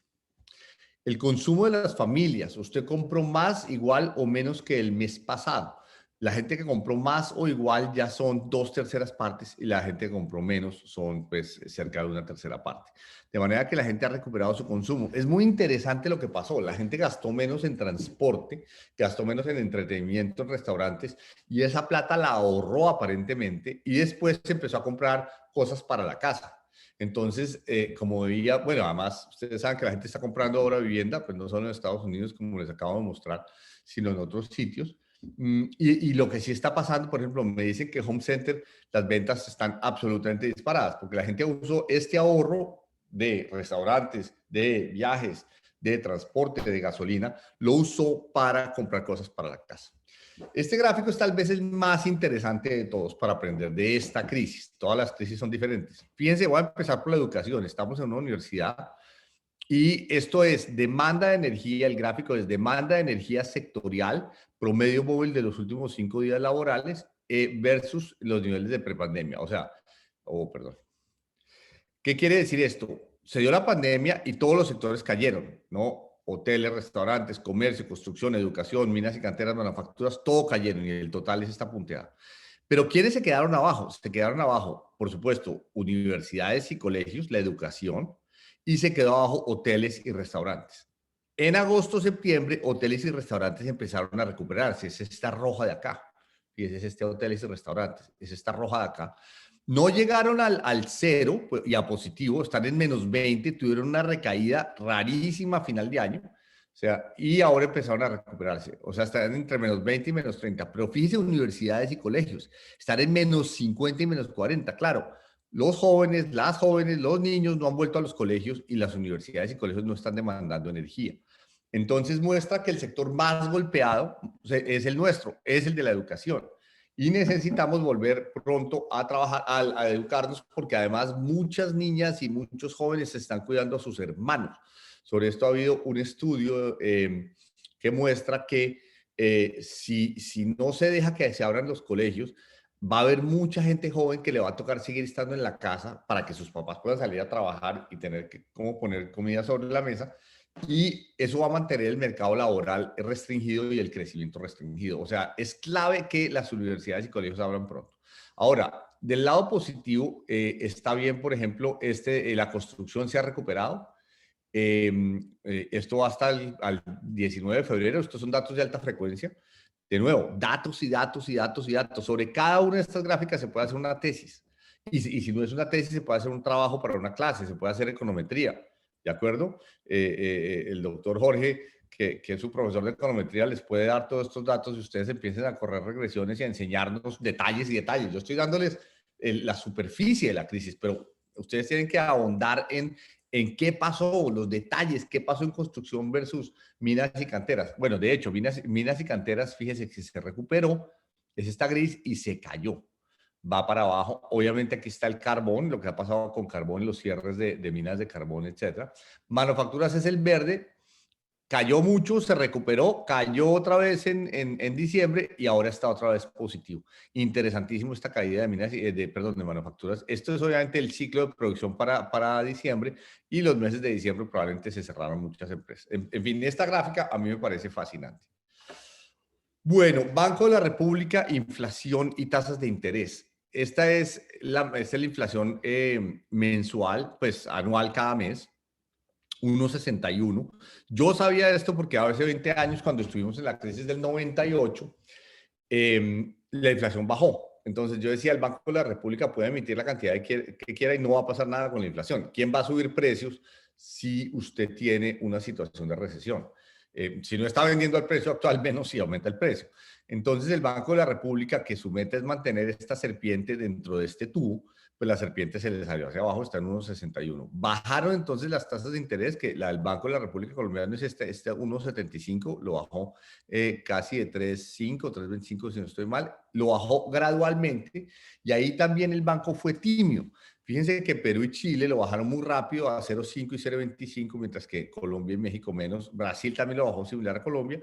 El consumo de las familias. Usted compró más, igual o menos que el mes pasado. La gente que compró más o igual ya son 2/3 partes y la gente que compró menos son pues cerca de 1/3 parte. De manera que la gente ha recuperado su consumo. Es muy interesante lo que pasó. La gente gastó menos en transporte, gastó menos en entretenimiento, en restaurantes, y esa plata la ahorró aparentemente y después se empezó a comprar cosas para la casa. Entonces, como veía, bueno, además, ustedes saben que la gente está comprando ahora vivienda, pues no solo en Estados Unidos, como les acabo de mostrar, sino en otros sitios. Y lo que sí está pasando, por ejemplo, me dicen que Home Center, las ventas están absolutamente disparadas, porque la gente usó este ahorro de restaurantes, de viajes, de transporte, de gasolina, lo usó para comprar cosas para la casa. Este gráfico es tal vez el más interesante de todos para aprender de esta crisis. Todas las crisis son diferentes. Fíjense, voy a empezar por la educación. Estamos en una universidad y esto es demanda de energía. El gráfico es demanda de energía sectorial, promedio móvil de los últimos 5 días laborales versus los niveles de prepandemia. O sea, perdón. ¿Qué quiere decir esto? Se dio la pandemia y todos los sectores cayeron, ¿no? Hoteles, restaurantes, comercio, construcción, educación, minas y canteras, manufacturas, todo cayeron y el total es esta punteada. Pero ¿quiénes se quedaron abajo? Se quedaron abajo, por supuesto, universidades y colegios, la educación, y se quedó abajo hoteles y restaurantes. En agosto, septiembre, hoteles y restaurantes empezaron a recuperarse. Es esta roja de acá. Fíjense, es este hoteles y restaurantes. Es esta roja de acá. No llegaron al cero pues, y a positivo, están en -20, tuvieron una recaída rarísima a final de año, o sea, y ahora empezaron a recuperarse, o sea, están entre -20 y -30, pero fíjense universidades y colegios, están en -50 y -40, claro, los jóvenes, las jóvenes, los niños no han vuelto a los colegios y las universidades y colegios no están demandando energía. Entonces muestra que el sector más golpeado es el nuestro, es el de la educación. Y necesitamos volver pronto a trabajar, a educarnos, porque además muchas niñas y muchos jóvenes están cuidando a sus hermanos. Sobre esto ha habido un estudio que muestra que si no se deja que se abran los colegios, va a haber mucha gente joven que le va a tocar seguir estando en la casa para que sus papás puedan salir a trabajar y tener que cómo poner comida sobre la mesa. Y eso va a mantener el mercado laboral restringido y el crecimiento restringido. O sea, es clave que las universidades y colegios abran pronto. Ahora, del lado positivo, está bien, por ejemplo, la construcción se ha recuperado. Esto va hasta al 19 de febrero. Estos son datos de alta frecuencia. De nuevo, datos y datos y datos y datos. Sobre cada una de estas gráficas se puede hacer una tesis. Y si no es una tesis, se puede hacer un trabajo para una clase, se puede hacer econometría. ¿De acuerdo? El doctor Jorge, que es su profesor de econometría, les puede dar todos estos datos y ustedes empiecen a correr regresiones y a enseñarnos detalles y detalles. Yo estoy dándoles la superficie de la crisis, pero ustedes tienen que ahondar en qué pasó, los detalles, qué pasó en construcción versus minas y canteras. Bueno, de hecho, minas y canteras, fíjese que se recuperó, es esta gris y se cayó. Va para abajo. Obviamente aquí está el carbón, lo que ha pasado con carbón, los cierres de minas de carbón, etcétera. Manufacturas es el verde, cayó mucho, se recuperó, cayó otra vez en diciembre y ahora está otra vez positivo. Interesantísimo esta caída de minas, de manufacturas. Esto es obviamente el ciclo de producción para diciembre y los meses de diciembre probablemente se cerraron muchas empresas. En fin, esta gráfica a mí me parece fascinante. Bueno, Banco de la República, inflación y tasas de interés. Esta es la inflación mensual, pues anual cada mes, 1,61. Yo sabía esto porque hace 20 años, cuando estuvimos en la crisis del 98, la inflación bajó. Entonces yo decía, el Banco de la República puede emitir la cantidad que quiera y no va a pasar nada con la inflación. ¿Quién va a subir precios si usted tiene una situación de recesión? Si no está vendiendo al precio actual, menos si aumenta el precio. Entonces el Banco de la República, que su meta es mantener esta serpiente dentro de este tubo, pues la serpiente se le salió hacia abajo, está en 1,61. Bajaron entonces las tasas de interés, que la del Banco de la República Colombiana es este 1,75, lo bajó casi de 3,5, 3,25 si no estoy mal, lo bajó gradualmente y ahí también el banco fue timio. Fíjense que Perú y Chile lo bajaron muy rápido a 0,5 y 0,25, mientras que Colombia y México menos. Brasil también lo bajó similar a Colombia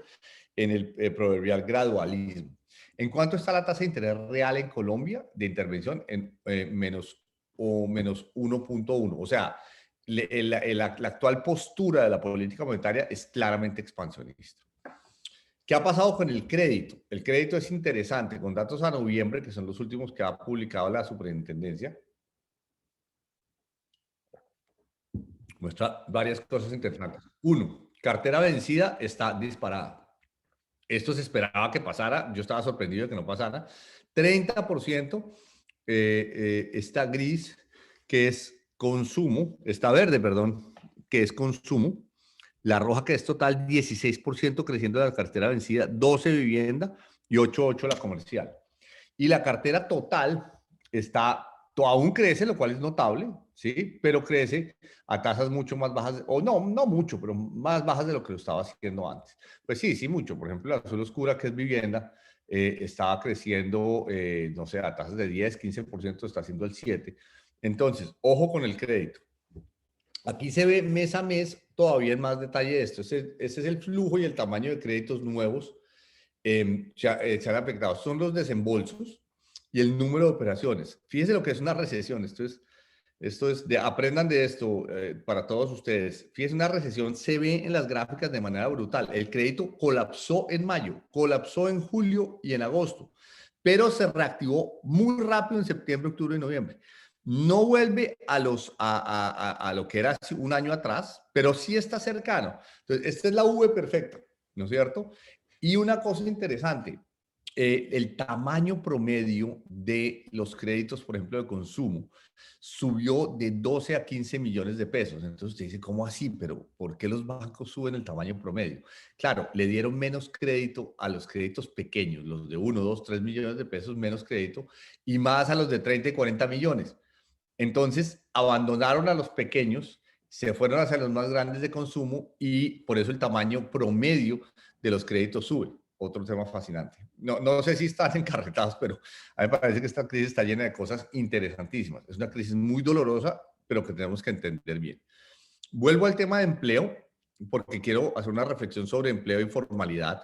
en el proverbial gradualismo. ¿En cuánto está la tasa de interés real en Colombia de intervención? En menos 1,1. O sea, la actual postura de la política monetaria es claramente expansionista. ¿Qué ha pasado con el crédito? El crédito es interesante, con datos a noviembre, que son los últimos que ha publicado la superintendencia. Muestra varias cosas interesantes. Uno, cartera vencida está disparada. Esto se esperaba que pasara, yo estaba sorprendido de que no pasara. 30% está gris, que es consumo, está verde, perdón, que es consumo. La roja, que es total, 16% creciendo la cartera vencida, 12 vivienda y 8,8 la comercial. Y la cartera total está, aún crece, lo cual es notable, ¿sí? Pero crece a tasas mucho más bajas, o no mucho, pero más bajas de lo que lo estaba haciendo antes. Pues sí, mucho. Por ejemplo, la azul oscura, que es vivienda, estaba creciendo, no sé, a tasas de 10, 15%, está haciendo el 7%. Entonces, ojo con el crédito. Aquí se ve mes a mes todavía en más detalle esto. Ese es el flujo y el tamaño de créditos nuevos se han afectado. Son los desembolsos y el número de operaciones. Fíjense lo que es una recesión. Aprendan de esto para todos ustedes. Fíjense, una recesión se ve en las gráficas de manera brutal. El crédito colapsó en mayo, colapsó en julio y en agosto, pero se reactivó muy rápido en septiembre, octubre y noviembre. No vuelve a lo que era hace un año atrás, pero sí está cercano. Entonces, esta es la V perfecta, ¿no es cierto? Y una cosa interesante, el tamaño promedio de los créditos, por ejemplo, de consumo, subió de 12 a 15 millones de pesos. Entonces usted dice, ¿cómo así? Pero ¿por qué los bancos suben el tamaño promedio? Claro, le dieron menos crédito a los créditos pequeños, los de 1, 2, 3 millones de pesos, menos crédito, y más a los de 30 y 40 millones. Entonces, abandonaron a los pequeños, se fueron hacia los más grandes de consumo y por eso el tamaño promedio de los créditos sube. Otro tema fascinante. No sé si están encarretados, pero a mí me parece que esta crisis está llena de cosas interesantísimas. Es una crisis muy dolorosa, pero que tenemos que entender bien. Vuelvo al tema de empleo, porque quiero hacer una reflexión sobre empleo y formalidad.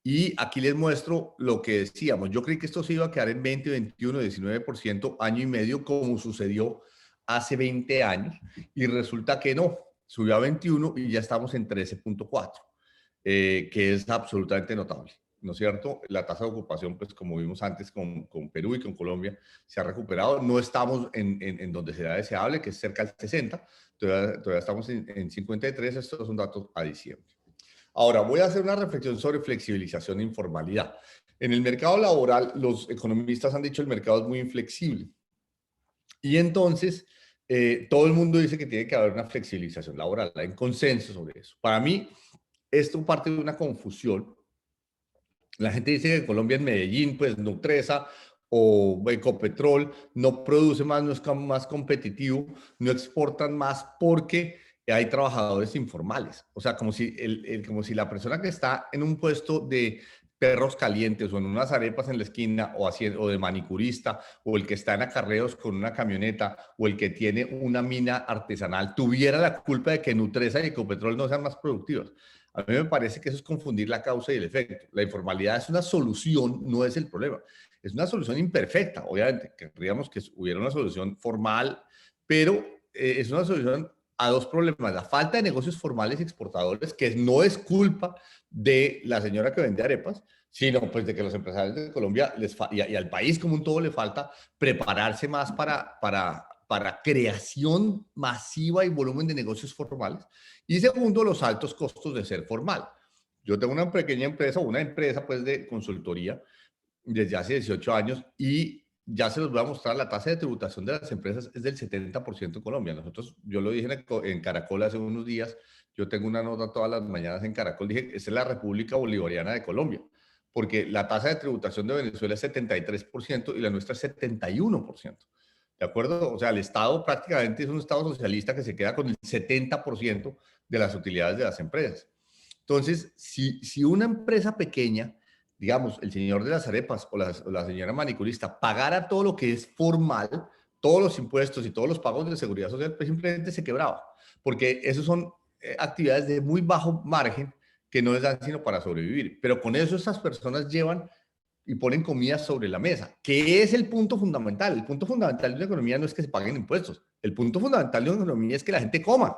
Y aquí les muestro lo que decíamos. Yo creí que esto se iba a quedar en 20, 21, 19%, año y medio, como sucedió hace 20 años. Y resulta que no, subió a 21 y ya estamos en 13,4, que es absolutamente notable, ¿no es cierto? La tasa de ocupación, pues como vimos antes con Perú y con Colombia, se ha recuperado. No estamos en donde será deseable, que es cerca del 60. Todavía estamos en 53. Estos son datos a diciembre. Ahora, voy a hacer una reflexión sobre flexibilización e informalidad. En el mercado laboral, los economistas han dicho que el mercado es muy inflexible. Y entonces, todo el mundo dice que tiene que haber una flexibilización laboral. Hay un consenso sobre eso. Para mí, esto parte de una confusión. La gente dice que en Colombia, en Medellín, pues Nutresa o Ecopetrol no produce más, no es más competitivo, no exportan más porque hay trabajadores informales. O sea, como si la persona que está en un puesto de perros calientes o en unas arepas en la esquina o de manicurista o el que está en acarreos con una camioneta o el que tiene una mina artesanal tuviera la culpa de que Nutresa y Ecopetrol no sean más productivas. A mí me parece que eso es confundir la causa y el efecto. La informalidad es una solución, no es el problema. Es una solución imperfecta, obviamente. Querríamos que hubiera una solución formal, pero es una solución a dos problemas. La falta de negocios formales y exportadores, que no es culpa de la señora que vende arepas, sino pues de que los empresarios de Colombia y al país como un todo le falta prepararse más para creación masiva y volumen de negocios formales. Y segundo, los altos costos de ser formal. Yo tengo una pequeña empresa, una empresa pues de consultoría desde hace 18 años y ya se los voy a mostrar, la tasa de tributación de las empresas es del 70% en Colombia. Nosotros, yo lo dije en Caracol hace unos días, yo tengo una nota todas las mañanas en Caracol, dije, esta es la República Bolivariana de Colombia, porque la tasa de tributación de Venezuela es 73% y la nuestra es 71%. ¿de acuerdo? O sea, el Estado prácticamente es un Estado socialista que se queda con el 70% de las utilidades de las empresas. Entonces, si una empresa pequeña, digamos, el señor de las arepas o la señora manicurista, pagara todo lo que es formal, todos los impuestos y todos los pagos de seguridad social, pues simplemente se quebraba, porque esos son actividades de muy bajo margen que no les dan sino para sobrevivir. Pero con eso estas personas llevan y ponen comida sobre la mesa, que es el punto fundamental. El punto fundamental de una economía no es que se paguen impuestos. El punto fundamental de una economía es que la gente coma.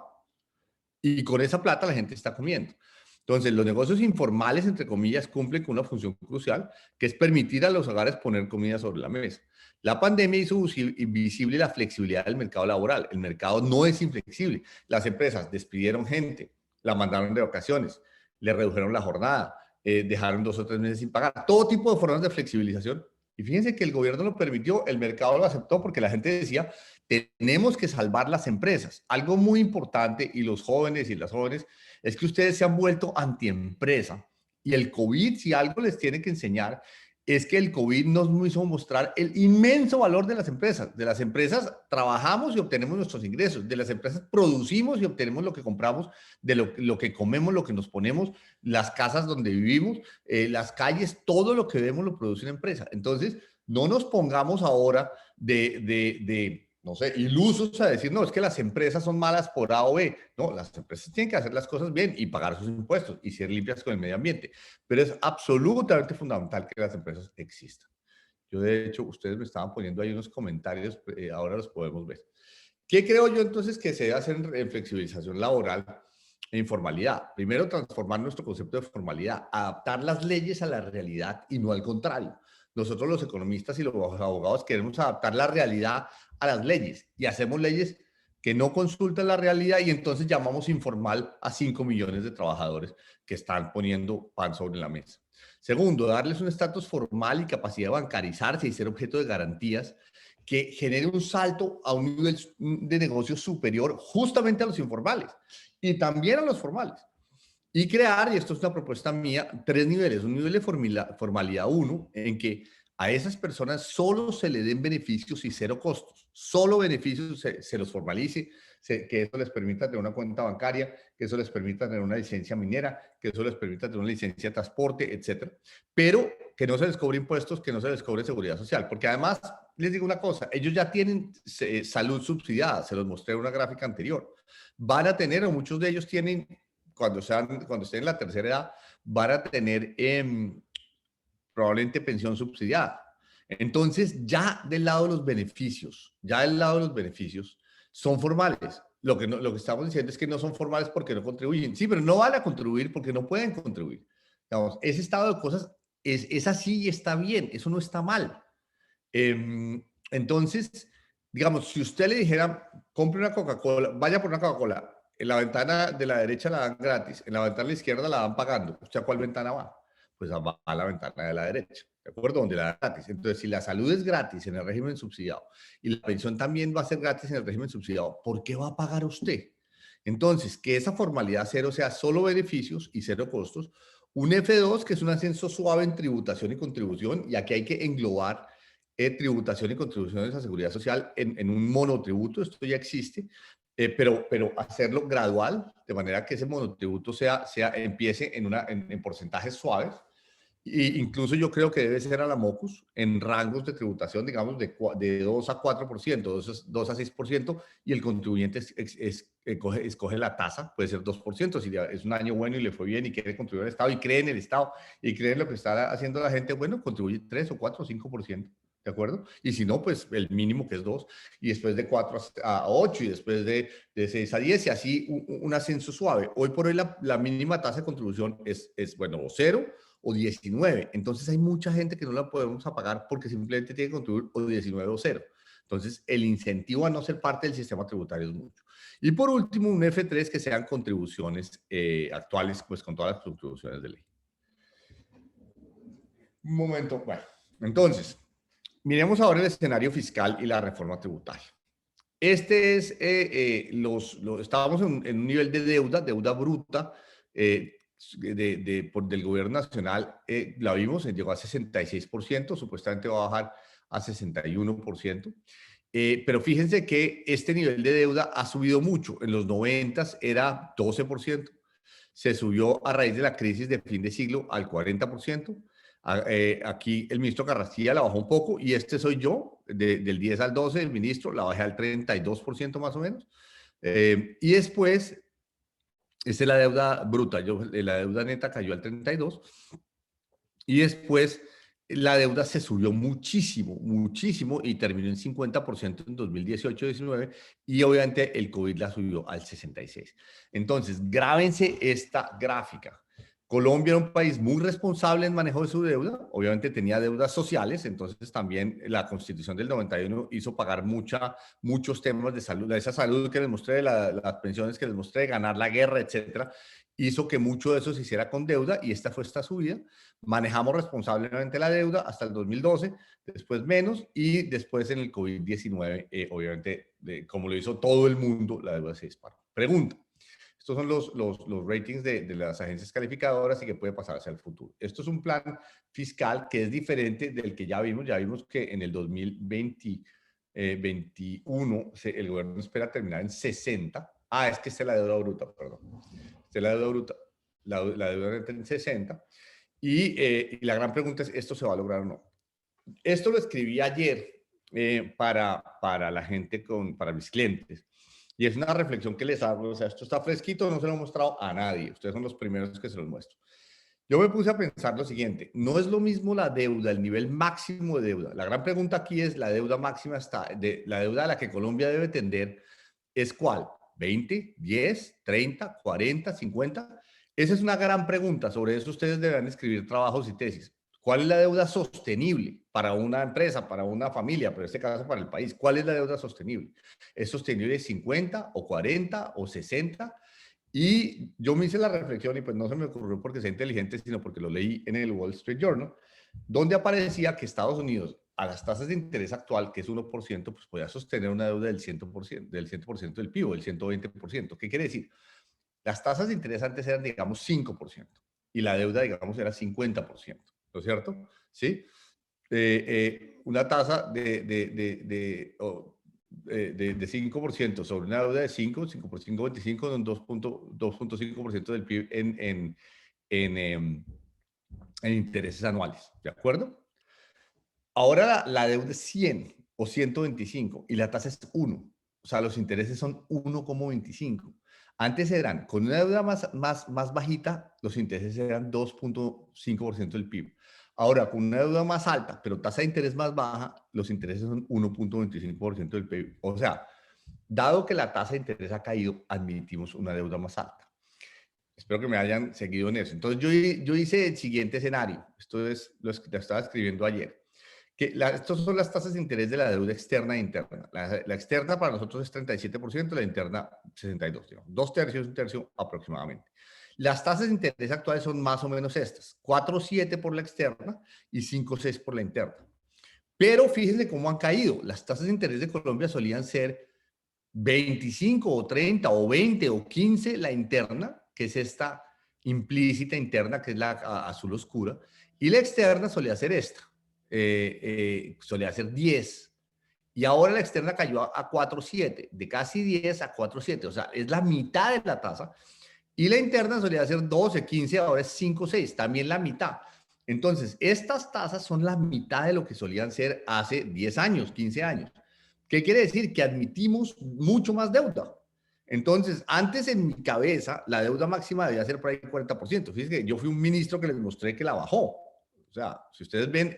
Y con esa plata la gente está comiendo. Entonces, los negocios informales, entre comillas, cumplen con una función crucial, que es permitir a los hogares poner comida sobre la mesa. La pandemia hizo invisible la flexibilidad del mercado laboral. El mercado no es inflexible. Las empresas despidieron gente, la mandaron de vacaciones, le redujeron la jornada, dejaron 2 o 3 meses sin pagar. Todo tipo de formas de flexibilización. Y fíjense que el gobierno lo permitió, el mercado lo aceptó porque la gente decía, tenemos que salvar las empresas. Algo muy importante, y los jóvenes y las jóvenes, es que ustedes se han vuelto antiempresa. Y el COVID, si algo les tiene que enseñar, es que el COVID nos hizo mostrar el inmenso valor de las empresas. De las empresas trabajamos y obtenemos nuestros ingresos. De las empresas producimos y obtenemos lo que compramos, de lo que comemos, lo que nos ponemos, las casas donde vivimos, las calles, todo lo que vemos lo produce una empresa. Entonces, no nos pongamos ahora no sé, ilusos a decir, no, es que las empresas son malas por A o B. No, las empresas tienen que hacer las cosas bien y pagar sus impuestos y ser limpias con el medio ambiente. Pero es absolutamente fundamental que las empresas existan. Yo, de hecho, ustedes me estaban poniendo ahí unos comentarios, ahora los podemos ver. ¿Qué creo yo entonces que se debe hacer en flexibilización laboral e informalidad? Primero, transformar nuestro concepto de formalidad, adaptar las leyes a la realidad y no al contrario. Nosotros los economistas y los abogados queremos adaptar la realidad a las leyes y hacemos leyes que no consultan la realidad y entonces llamamos informal a 5 millones de trabajadores que están poniendo pan sobre la mesa. Segundo, darles un estatus formal y capacidad de bancarizarse y ser objeto de garantías que genere un salto a un nivel de negocio superior justamente a los informales y también a los formales. Y crear, y esto es una propuesta mía, 3 niveles. Un nivel de formalidad 1, en que a esas personas solo se le den beneficios y 0 costos. Solo beneficios se los formalice, que eso les permita tener una cuenta bancaria, que eso les permita tener una licencia minera, que eso les permita tener una licencia de transporte, etcétera. Pero que no se les cobre impuestos, que no se les cobre seguridad social. Porque además, les digo una cosa, ellos ya tienen salud subsidiada, se los mostré en una gráfica anterior. Van a tener, o muchos de ellos tienen, cuando estén en la tercera edad, van a tener probablemente pensión subsidiada. Entonces, ya del lado de los beneficios, son formales. Lo que estamos diciendo es que no son formales porque no contribuyen. Sí, pero no van a contribuir porque no pueden contribuir. Digamos, ese estado de cosas es así y está bien, eso no está mal. Entonces, digamos, si usted le dijera, compre una Coca-Cola, vaya por una Coca-Cola, en la ventana de la derecha la dan gratis, en la ventana de la izquierda la dan pagando. ¿Usted a cuál ventana va? Pues va a la ventana de la derecha, ¿de acuerdo? Donde la dan gratis. Entonces, si la salud es gratis en el régimen subsidiado y la pensión también va a ser gratis en el régimen subsidiado, ¿por qué va a pagar usted? Entonces, que esa formalidad 0 sea solo beneficios y 0 costos. Un F2, que es un ascenso suave en tributación y contribución, y aquí hay que englobar tributación y contribuciones a seguridad social en un monotributo, esto ya existe, pero hacerlo gradual, de manera que ese monotributo empiece en porcentajes suaves, e incluso yo creo que debe ser a la MOCUS en rangos de tributación, digamos, de 2 a 4%, 2 a 6%, y el contribuyente escoge la tasa, puede ser 2%, si es un año bueno y le fue bien y quiere contribuir al Estado y cree en el Estado y cree en lo que está haciendo la gente, bueno, contribuye 3 o 4 o 5%. ¿De acuerdo? Y si no, pues el mínimo que es 2, y después de 4 a 8, y después de 6 a 10, y así un ascenso suave. Hoy por hoy la mínima tasa de contribución es bueno, o 0 o 19. Entonces hay mucha gente que no la podemos pagar porque simplemente tiene que contribuir o 19 o 0. Entonces el incentivo a no ser parte del sistema tributario es mucho. Y por último, un F3 que sean contribuciones actuales, pues con todas las contribuciones de ley. Un momento, bueno, entonces, miremos ahora el escenario fiscal y la reforma tributaria. Este es, estábamos en un nivel de deuda bruta del gobierno nacional, la vimos, llegó a 66%, supuestamente va a bajar a 61%. Pero fíjense que este nivel de deuda ha subido mucho. En los 90 era 12%. Se subió a raíz de la crisis de fin de siglo al 40%. Aquí el ministro Carrasquilla la bajó un poco y este soy yo, del 10 al 12 del ministro, la bajé al 32% más o menos. Y después, esta es la deuda bruta, la deuda neta cayó al 32%. Y después la deuda se subió muchísimo, muchísimo y terminó en 50% en 2018-19 y obviamente el COVID la subió al 66%. Entonces, grábense esta gráfica. Colombia era un país muy responsable en manejo de su deuda, obviamente tenía deudas sociales, entonces también la Constitución del 91 hizo pagar muchos temas de salud, esa salud que les mostré, las pensiones que les mostré, ganar la guerra, etcétera, hizo que mucho de eso se hiciera con deuda y esta fue esta subida. Manejamos responsablemente la deuda hasta el 2012, después menos y después en el COVID-19, obviamente, como lo hizo todo el mundo, la deuda se disparó. Pregunta. Estos son los ratings de las agencias calificadoras y que puede pasar hacia el futuro. Esto es un plan fiscal que es diferente del que ya vimos. Ya vimos que en el 2021 el gobierno espera terminar en 60. Es que esta es la deuda bruta, perdón. Esta es la deuda bruta. La deuda neta en 60. Y la gran pregunta es, ¿esto se va a lograr o no? Esto lo escribí ayer para la gente, para mis clientes. Y es una reflexión que les hago. O sea, esto está fresquito, no se lo he mostrado a nadie. Ustedes son los primeros que se los muestro. Yo me puse a pensar lo siguiente. No es lo mismo la deuda, el nivel máximo de deuda. La gran pregunta aquí es, la deuda máxima la deuda a la que Colombia debe tender, ¿es cuál? ¿20, 10, 30, 40, 50? Esa es una gran pregunta. Sobre eso ustedes deberán escribir trabajos y tesis. ¿Cuál es la deuda sostenible para una empresa, para una familia, pero en este caso para el país? ¿Cuál es la deuda sostenible? ¿Es sostenible 50 o 40 o 60? Y yo me hice la reflexión y pues no se me ocurrió porque sea inteligente, sino porque lo leí en el Wall Street Journal, donde aparecía que Estados Unidos, a las tasas de interés actual, que es 1%, pues podía sostener una deuda del 100%, del PIB, del 120%. ¿Qué quiere decir? Las tasas de interés antes eran, digamos, 5% y la deuda, digamos, era 50%. ¿No es cierto? ¿Sí? Una tasa de 5% sobre una deuda de 5 por 5, 25, son 2.5% del PIB en intereses anuales. ¿De acuerdo? Ahora la deuda es 100 o 125 y la tasa es 1. O sea, los intereses son 1,25. Antes eran, con una deuda más bajita, los intereses eran 2.5% del PIB. Ahora, con una deuda más alta, pero tasa de interés más baja, los intereses son 1.25% del PIB. O sea, dado que la tasa de interés ha caído, admitimos una deuda más alta. Espero que me hayan seguido en eso. Entonces, yo hice el siguiente escenario. Esto es lo que estaba escribiendo ayer. Estas son las tasas de interés de la deuda externa e interna. La externa para nosotros es 37%, la interna 62%, digamos, 2/3, 1/3 aproximadamente. Las tasas de interés actuales son más o menos estas, 4,7 por la externa y 5,6 por la interna. Pero fíjense cómo han caído. Las tasas de interés de Colombia solían ser 25 o 30 o 20 o 15 la interna, que es esta implícita interna, que es la azul oscura, y la externa solía ser esta. Solía ser 10 y ahora la externa cayó a 4,7, de casi 10 a 4,7, o sea, es la mitad de la tasa, y la interna solía ser 12, 15, ahora es 5,6, también la mitad. Entonces, estas tasas son la mitad de lo que solían ser hace 10 años, 15 años. ¿Qué quiere decir? Que admitimos mucho más deuda. Entonces, antes en mi cabeza, la deuda máxima debía ser por ahí 40%. Fíjense que yo fui un ministro que les mostré que la bajó. O sea, si ustedes ven,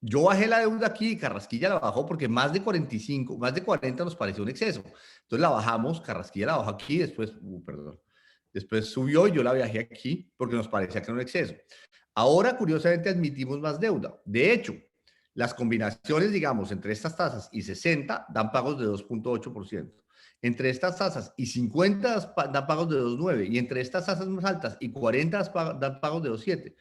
yo bajé la deuda aquí y Carrasquilla la bajó porque más de 45, más de 40 nos pareció un exceso. Entonces la bajamos, Carrasquilla la bajó aquí, después subió y yo la bajé aquí porque nos parecía que era un exceso. Ahora, curiosamente, admitimos más deuda. De hecho, las combinaciones, digamos, entre estas tasas y 60 dan pagos de 2.8%. Entre estas tasas y 50 dan pagos de 2.9%. Y entre estas tasas más altas y 40 dan pagos de 2.7%.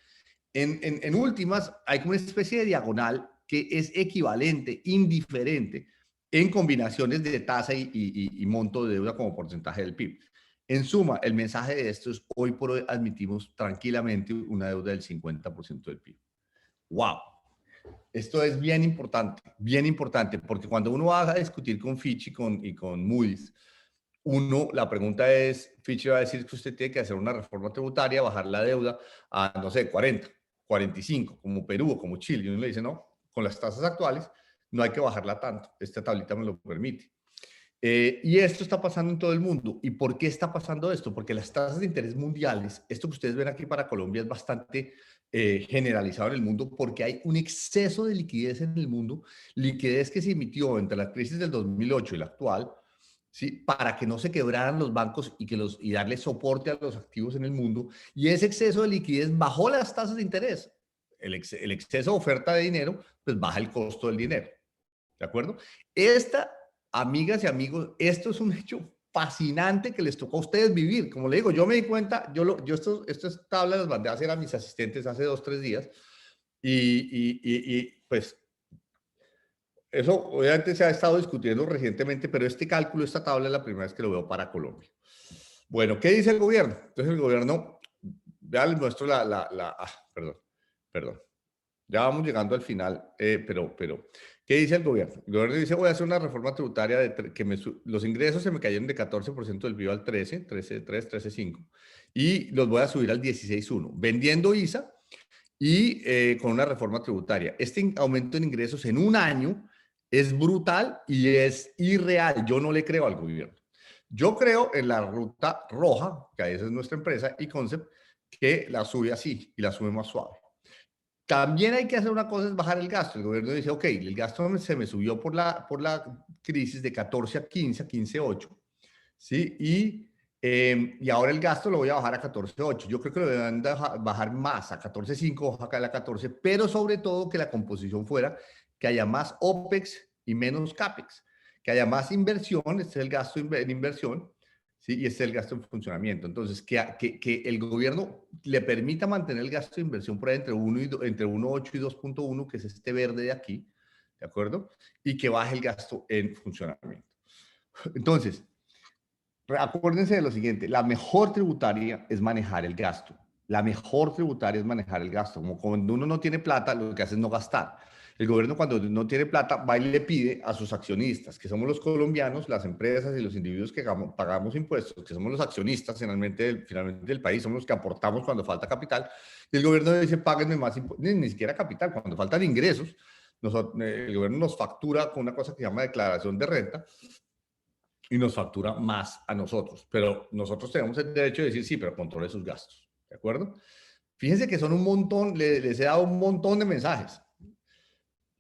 En últimas, hay como una especie de diagonal que es equivalente, indiferente, en combinaciones de tasa y monto de deuda como porcentaje del PIB. En suma, el mensaje de esto es, hoy por hoy admitimos tranquilamente una deuda del 50% del PIB. ¡Wow! Esto es bien importante, porque cuando uno va a discutir con Fitch y con Moody's, la pregunta es, Fitch va a decir que usted tiene que hacer una reforma tributaria, bajar la deuda a, no sé, 40, 45, como Perú o como Chile. Y uno le dice, no, con las tasas actuales no hay que bajarla tanto. Esta tablita me lo permite. Y esto está pasando en todo el mundo. ¿Y por qué está pasando esto? Porque las tasas de interés mundiales, esto que ustedes ven aquí para Colombia es bastante generalizado en el mundo porque hay un exceso de liquidez en el mundo, liquidez que se emitió entre la crisis del 2008 y la actual, ¿sí? Para que no se quebraran los bancos y darle soporte a los activos en el mundo. Y ese exceso de liquidez bajó las tasas de interés. El exceso de oferta de dinero, pues baja el costo del dinero. ¿De acuerdo? Amigas y amigos, esto es un hecho fascinante que les tocó a ustedes vivir. Como le digo, yo me di cuenta, estas tablas las mandé a hacer a mis asistentes hace 2, 3 días pues eso obviamente se ha estado discutiendo recientemente, pero este cálculo, esta tabla es la primera vez que lo veo para Colombia. Bueno, ¿qué dice el gobierno? Entonces el gobierno, ya les muestro perdón. Ya vamos llegando al final, pero ¿qué dice el gobierno? El gobierno dice, voy a hacer una reforma tributaria los ingresos se me cayeron de 14% del PIB al 13.3, 13.5, y los voy a subir al 16.1, vendiendo ISA y con una reforma tributaria. Este aumento en ingresos en un año es brutal y es irreal. Yo no le creo al gobierno. Yo creo en la ruta roja, que esa es nuestra empresa, y Concept, que la sube así y la sube más suave. También hay que hacer una cosa, es bajar el gasto. El gobierno dice, ok, el gasto se me subió por la crisis de 14 a 15, a 15.8, ¿sí? Y ahora el gasto lo voy a bajar a 14.8. Yo creo que lo deben bajar más, a 14.5, ojalá a 14, pero sobre todo que la composición fuera que haya más OPEX y menos CAPEX, que haya más inversión, este es el gasto en inversión, ¿sí? Y este es el gasto en funcionamiento. Entonces, que el gobierno le permita mantener el gasto de inversión por ahí entre 1.8 y 2.1, que es este verde de aquí, ¿de acuerdo? Y que baje el gasto en funcionamiento. Entonces, acuérdense de lo siguiente, la mejor tributaria es manejar el gasto. La mejor tributaria es manejar el gasto. Como cuando uno no tiene plata, lo que hace es no gastar. El gobierno cuando no tiene plata va y le pide a sus accionistas, que somos los colombianos, las empresas y los individuos que pagamos impuestos, que somos los accionistas finalmente del país, somos los que aportamos cuando falta capital. Y el gobierno dice, páguenme más impuestos, ni siquiera capital, cuando faltan ingresos, el gobierno nos factura con una cosa que se llama declaración de renta, y nos factura más a nosotros. Pero nosotros tenemos el derecho de decir, sí, pero controle sus gastos. ¿De acuerdo? Fíjense que son un montón, les he dado un montón de mensajes.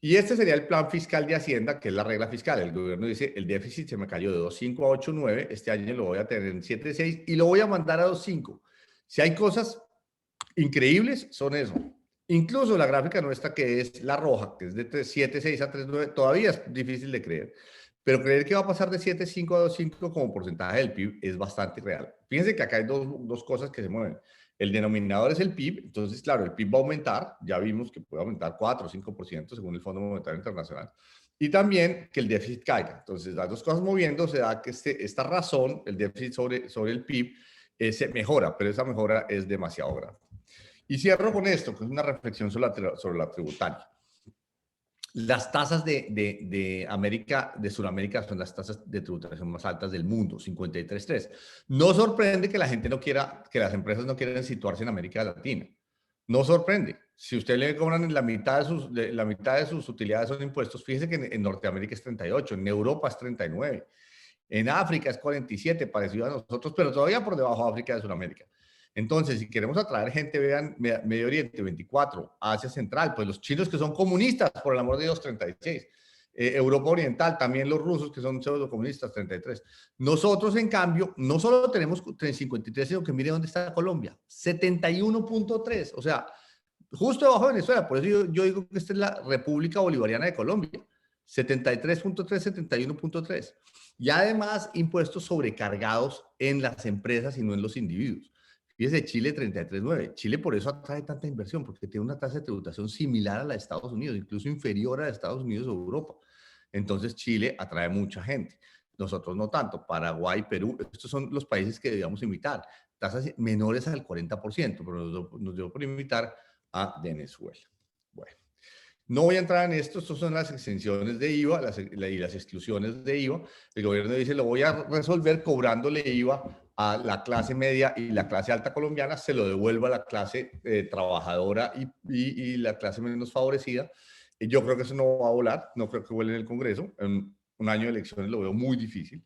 Y este sería el plan fiscal de Hacienda, que es la regla fiscal. El gobierno dice, el déficit se me cayó de 2.5 a 8.9, este año lo voy a tener en 7.6 y lo voy a mandar a 2.5. Si hay cosas increíbles, son eso. Incluso la gráfica nuestra, que es la roja, que es de 7.6 a 3.9, todavía es difícil de creer. Pero creer que va a pasar de 7.5 a 2.5 como porcentaje del PIB es bastante real. Fíjense que acá hay dos cosas que se mueven. El denominador es el PIB, entonces, claro, el PIB va a aumentar. Ya vimos que puede aumentar 4 o 5% según el Fondo Monetario Internacional. Y también que el déficit caiga. Entonces, las dos cosas moviendo, se da que esta razón, el déficit sobre el PIB, se mejora, pero esa mejora es demasiado grande. Y cierro con esto, que es una reflexión sobre la tributaria. Las tasas de Sudamérica son las tasas de tributación más altas del mundo, 53.3. No sorprende que la gente no quiera, que las empresas no quieran situarse en América Latina. No sorprende. Si usted le cobran la mitad de sus utilidades son impuestos, fíjese que en Norteamérica es 38, en Europa es 39, en África es 47, parecido a nosotros, pero todavía por debajo de África y de Sudamérica. Entonces, si queremos atraer gente, vean Medio Oriente, 24, Asia Central, pues los chinos que son comunistas, por el amor de Dios, 36. Europa Oriental, también los rusos que son pseudo comunistas, 33. Nosotros, en cambio, no solo tenemos 53, sino que mire dónde está Colombia, 71.3, o sea, justo debajo de Venezuela. Por eso yo digo que esta es la República Bolivariana de Colombia, 73.3, 71.3. Y además, impuestos sobrecargados en las empresas y no en los individuos. Fíjese, Chile 33.9. Chile por eso atrae tanta inversión, porque tiene una tasa de tributación similar a la de Estados Unidos, incluso inferior a la de Estados Unidos o Europa. Entonces Chile atrae mucha gente. Nosotros no tanto. Paraguay, Perú, estos son los países que debíamos imitar. Tasas menores al 40%, pero nos dio por imitar a Venezuela. Bueno, No voy a entrar en esto, estos son las exenciones de IVA y las exclusiones de IVA. El gobierno dice, lo voy a resolver cobrándole IVA a la clase media y la clase alta colombiana, se lo devuelva a la clase trabajadora y la clase menos favorecida. Y yo creo que eso no va a volar, no creo que vuele en el Congreso. En un año de elecciones lo veo muy difícil.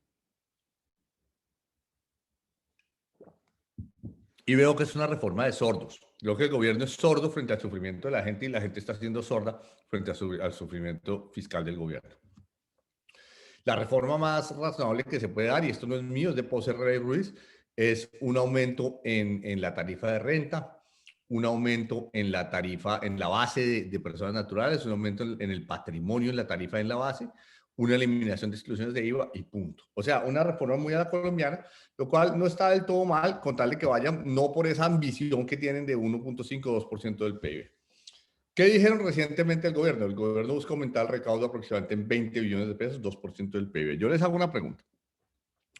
Y veo que es una reforma de sordos. Creo que el gobierno es sordo frente al sufrimiento de la gente y la gente está siendo sorda frente al sufrimiento fiscal del gobierno. La reforma más razonable que se puede dar, y esto no es mío, es de Pose Rey Ruiz, es un aumento en la tarifa de renta, un aumento en la tarifa, en la base de personas naturales, un aumento en el patrimonio, en la tarifa en la base, una eliminación de exclusiones de IVA y punto. O sea, una reforma muy a la colombiana, lo cual no está del todo mal, con tal de que vayan no por esa ambición que tienen de 1.5-2% del PIB. ¿Qué dijeron recientemente el gobierno? El gobierno busca aumentar el recaudo aproximadamente en 20 billones de pesos, 2% del PIB. Yo les hago una pregunta.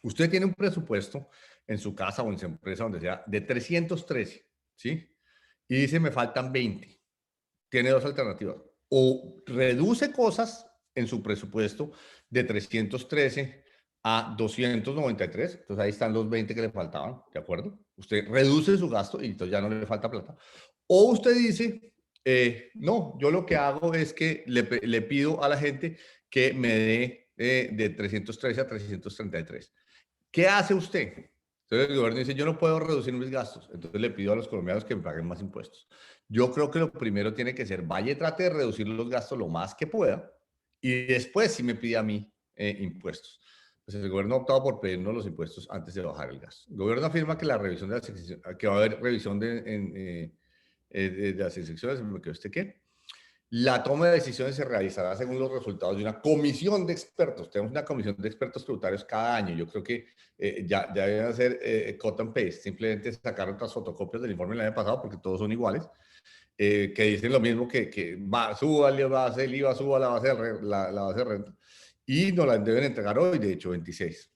Usted tiene un presupuesto en su casa o en su empresa, donde sea, de 313, ¿sí? Y dice, me faltan 20. Tiene dos alternativas. O reduce cosas en su presupuesto de 313 a 293, entonces ahí están los 20 que le faltaban, ¿de acuerdo? Usted reduce su gasto y entonces ya no le falta plata. O usted dice, no, yo lo que hago es que le pido a la gente que me dé de 313 a 333. ¿Qué hace usted? Entonces el gobierno dice, yo no puedo reducir mis gastos, entonces le pido a los colombianos que me paguen más impuestos. Yo creo que lo primero tiene que ser, vaya y trate de reducir los gastos lo más que pueda y después sí me pide a mí impuestos. Pues el gobierno ha optado por pedirnos los impuestos antes de bajar el gasto. El gobierno afirma que la revisión de las que va a haber revisión de las excepciones, ¿me quedó usted qué? La toma de decisiones se realizará según los resultados de una comisión de expertos. Tenemos una comisión de expertos tributarios cada año. Yo creo que ya deben hacer cut and paste, simplemente sacar otras fotocopias del informe del año pasado porque todos son iguales, que dicen lo mismo que suba la base del IVA, suba la base de renta y nos la deben entregar hoy, de hecho, 26.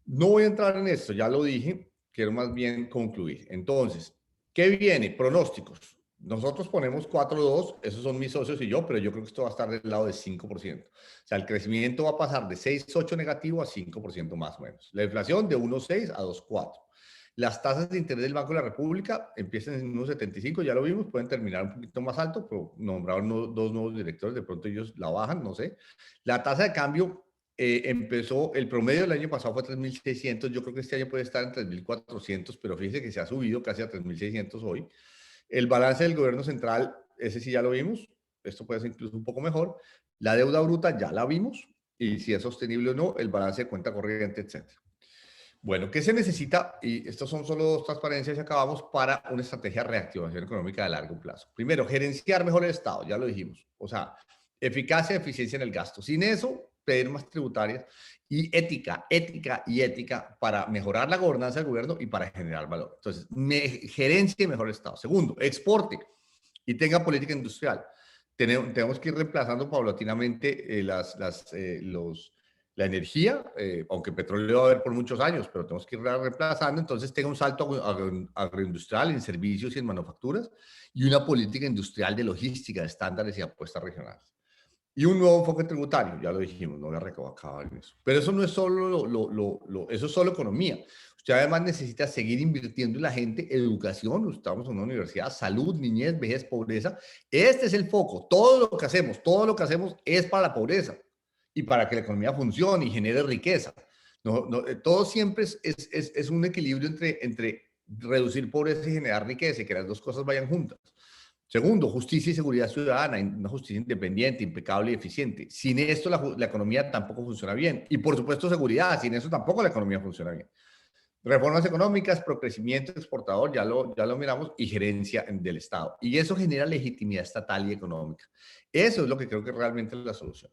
No voy a entrar en esto, ya lo dije, quiero más bien concluir. Entonces, ¿qué viene? Pronósticos. Nosotros ponemos 4.2, esos son mis socios y yo, pero yo creo que esto va a estar del lado de 5%. O sea, el crecimiento va a pasar de 6.8 negativo a 5% más o menos. La inflación de 1.6 a 2.4. Las tasas de interés del Banco de la República empiezan en 1.75, ya lo vimos, pueden terminar un poquito más alto, pero nombraron dos nuevos directores, de pronto ellos la bajan, no sé. La tasa de cambio empezó, el promedio del año pasado fue 3.600, yo creo que este año puede estar en 3.400, pero fíjese que se ha subido casi a 3.600 hoy. El balance del gobierno central, ese sí ya lo vimos, esto puede ser incluso un poco mejor. La deuda bruta ya la vimos, y si es sostenible o no, el balance de cuenta corriente, etc. Bueno, ¿qué se necesita? Y estos son solo dos transparencias y acabamos para una estrategia de reactivación económica de largo plazo. Primero, gerenciar mejor el Estado, ya lo dijimos. O sea, eficacia y eficiencia en el gasto. Sin eso, pedir más tributarias y ética para mejorar la gobernanza del gobierno y para generar valor. Entonces, gerencia y mejor el Estado. Segundo, exporte y tenga política industrial. Tenemos que ir reemplazando paulatinamente la energía, aunque petróleo va a haber por muchos años, pero tenemos que ir reemplazando, entonces tenga un salto agroindustrial en servicios y en manufacturas y una política industrial de logística, de estándares y apuestas regionales. Y un nuevo enfoque tributario, ya lo dijimos, no voy a acabar en eso. Pero eso no es solo, eso es solo economía. Usted además necesita seguir invirtiendo en la gente, educación, estamos en una universidad, salud, niñez, vejez, pobreza. Este es el foco. Todo lo que hacemos es para la pobreza y para que la economía funcione y genere riqueza. Todo siempre es un equilibrio entre reducir pobreza y generar riqueza y que las dos cosas vayan juntas. Segundo, justicia y seguridad ciudadana, una justicia independiente, impecable y eficiente. Sin esto la economía tampoco funciona bien. Y por supuesto seguridad, sin eso tampoco la economía funciona bien. Reformas económicas, procrecimiento exportador, ya lo miramos, y gerencia del Estado. Y eso genera legitimidad estatal y económica. Eso es lo que creo que realmente es la solución.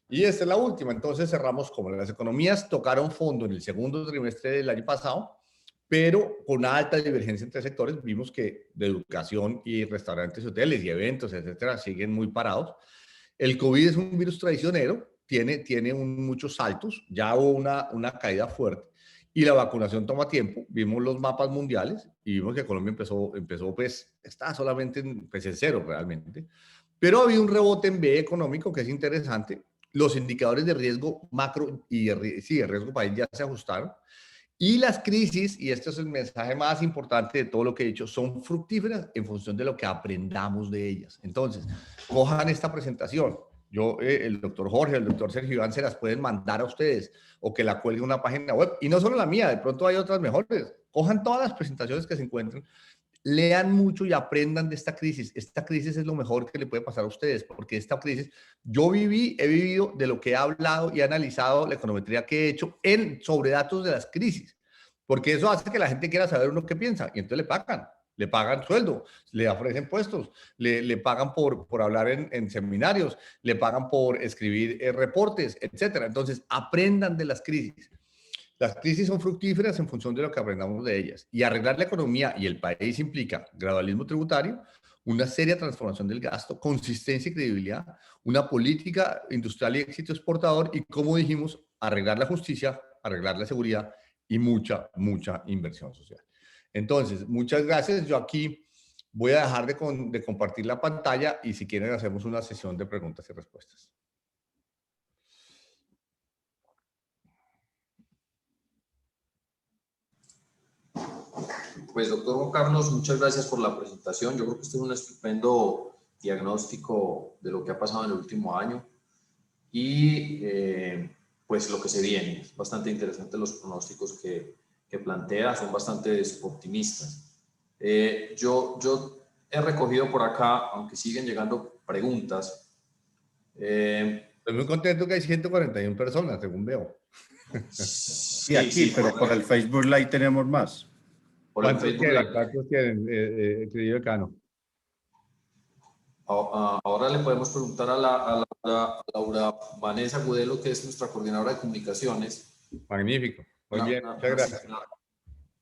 Y esta es la última. Entonces cerramos como las economías tocaron fondo en el segundo trimestre del año pasado, pero con una alta divergencia entre sectores. Vimos que de educación y restaurantes, hoteles y eventos, etcétera, siguen muy parados. El COVID es un virus traicionero, tiene muchos saltos, ya hubo una caída fuerte y la vacunación toma tiempo. Vimos los mapas mundiales y vimos que Colombia empezó pues, está solamente en cero realmente. Pero había un rebote en B económico que es interesante. Los indicadores de riesgo macro y de riesgo país ya se ajustaron. Y las crisis, y este es el mensaje más importante de todo lo que he dicho, son fructíferas en función de lo que aprendamos de ellas. Entonces, cojan esta presentación. Yo, el doctor Jorge, el doctor Sergio Iván se las pueden mandar a ustedes o que la cuelguen en una página web. Y no solo la mía, de pronto hay otras mejores. Cojan todas las presentaciones que se encuentren, lean mucho y aprendan de esta crisis. Esta crisis es lo mejor que le puede pasar a ustedes, porque esta crisis, he vivido de lo que he hablado y he analizado la econometría que he hecho sobre datos de las crisis, porque eso hace que la gente quiera saber uno qué piensa, y entonces le pagan sueldo, le ofrecen puestos, le pagan por hablar en seminarios, le pagan por escribir reportes, etcétera. Entonces, aprendan de las crisis. Las crisis son fructíferas en función de lo que aprendamos de ellas. Y arreglar la economía y el país implica gradualismo tributario, una seria transformación del gasto, consistencia y credibilidad, una política industrial y éxito exportador y, como dijimos, arreglar la justicia, arreglar la seguridad y mucha inversión social. Entonces, muchas gracias. Yo aquí voy a dejar de compartir la pantalla y si quieren hacemos una sesión de preguntas y respuestas. Pues, doctor Juan Carlos, muchas gracias por la presentación. Yo creo que este es un estupendo diagnóstico de lo que ha pasado en el último año y pues lo que se viene. Es bastante interesante los pronósticos que plantea, son bastante optimistas. Yo he recogido por acá, aunque siguen llegando preguntas. Estoy muy contento que hay 141 personas, según veo. Sí, aquí, pero por el Facebook Live tenemos más. ¿Cuántos quieren, querido decano? Ahora le podemos preguntar a Laura Vanessa Gudelo, que es nuestra coordinadora de comunicaciones. Magnífico. Muy bien, muchas gracias.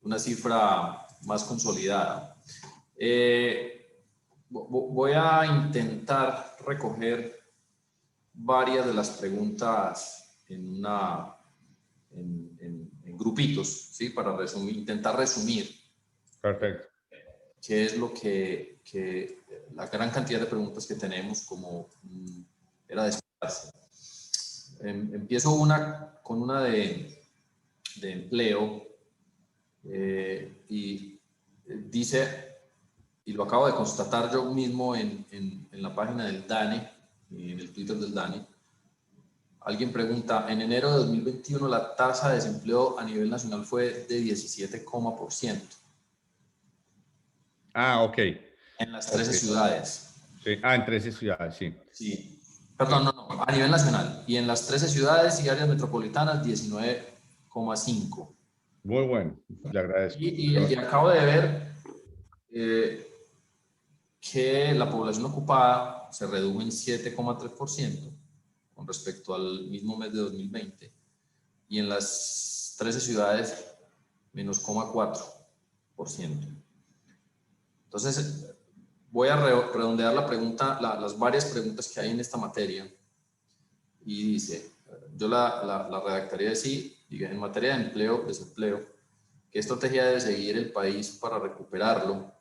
Una cifra más consolidada. Voy a intentar recoger varias de las preguntas en grupitos, ¿sí? Para intentar resumir. Perfecto. ¿Qué es lo que la gran cantidad de preguntas que tenemos, como era de esperarse? Empiezo con una de empleo y dice, y lo acabo de constatar yo mismo en la página del DANE, en el Twitter del DANE. Alguien pregunta, en enero de 2021 la tasa de desempleo a nivel nacional fue de 17%. Ah, ok. En las 13 ciudades. Sí. Ah, en 13 ciudades, sí. Sí. Perdón, no, a nivel nacional. Y en las 13 ciudades y áreas metropolitanas, 19,5. Muy bueno, le agradezco. Y acabo de ver que la población ocupada se redujo en 7,3% con respecto al mismo mes de 2020. Y en las 13 ciudades, menos 0,4%. Entonces, voy a redondear la pregunta, las varias preguntas que hay en esta materia. Y dice, yo la redactaría así, diga, en materia de empleo, desempleo, ¿qué estrategia debe seguir el país para recuperarlo?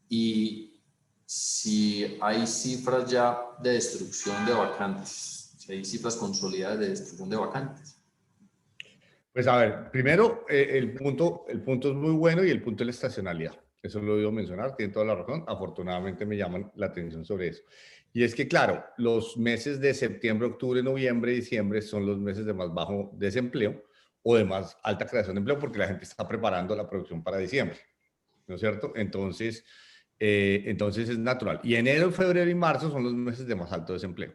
Y si hay cifras ya de destrucción de vacantes, si hay cifras consolidadas de destrucción de vacantes. Pues a ver, primero, el punto es muy bueno y el punto es la estacionalidad. Eso lo he oído mencionar, tiene toda la razón. Afortunadamente me llaman la atención sobre eso. Y es que, claro, los meses de septiembre, octubre, noviembre, diciembre son los meses de más bajo desempleo o de más alta creación de empleo porque la gente está preparando la producción para diciembre, ¿no es cierto? Entonces es natural. Y enero, febrero y marzo son los meses de más alto desempleo.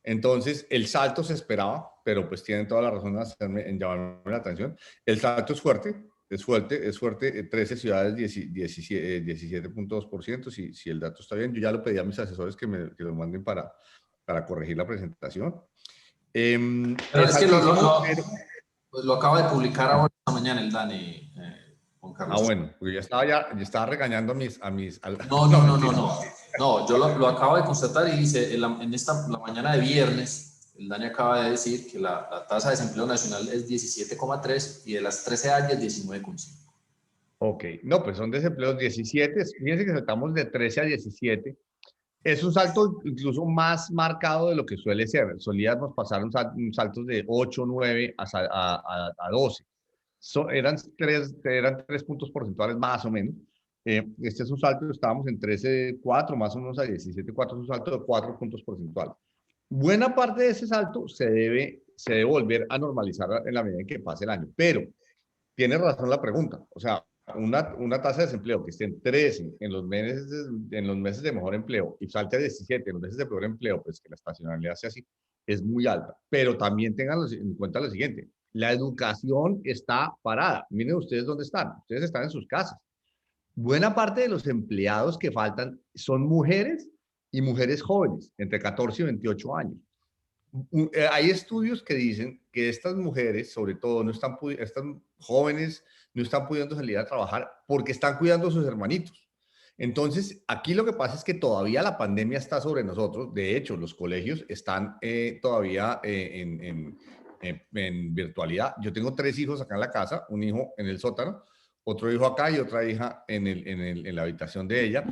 Entonces, el salto se esperaba, pero pues tienen toda la razón en llamarme la atención. El salto es fuerte. 13 ciudades, 17.2%, si el dato está bien. Yo ya lo pedí a mis asesores que lo manden para corregir la presentación. Pero es que lo acaba de publicar ahora esta mañana el DANE, Juan Carlos. Ah, bueno, porque yo estaba regañando a mis... No, yo lo acabo de constatar y dice, la mañana de viernes, el DANE acaba de decir que la tasa de desempleo nacional es 17,3 y de las 13 áreas 19,5. Ok, no, pues son desempleos 17, fíjense que saltamos de 13 a 17 Es un salto incluso más marcado de lo que suele ser. Solíamos pasar un saltos de 8, 9 a 12. Eran 3 puntos porcentuales más o menos. Este es un salto, estábamos en 13,4 más o menos a 17,4, es un salto de 4 puntos porcentuales. Buena parte de ese salto se debe volver a normalizar en la medida en que pase el año, pero tiene razón la pregunta. O sea, una tasa de desempleo que esté en 13 en los meses de mejor empleo y salte a 17 en los meses de peor empleo, pues que la estacionalidad sea así, es muy alta. Pero también tengan en cuenta lo siguiente, la educación está parada. Miren ustedes dónde están. Ustedes están en sus casas. Buena parte de los empleados que faltan son mujeres y mujeres jóvenes, entre 14 y 28 años. Hay estudios que dicen que estas mujeres, sobre todo, estas jóvenes, no están pudiendo salir a trabajar porque están cuidando a sus hermanitos. Entonces, aquí lo que pasa es que todavía la pandemia está sobre nosotros. De hecho, los colegios están todavía en virtualidad. Yo tengo 3 hijos acá en la casa, un hijo en el sótano, otro hijo acá y otra hija en la habitación de ella,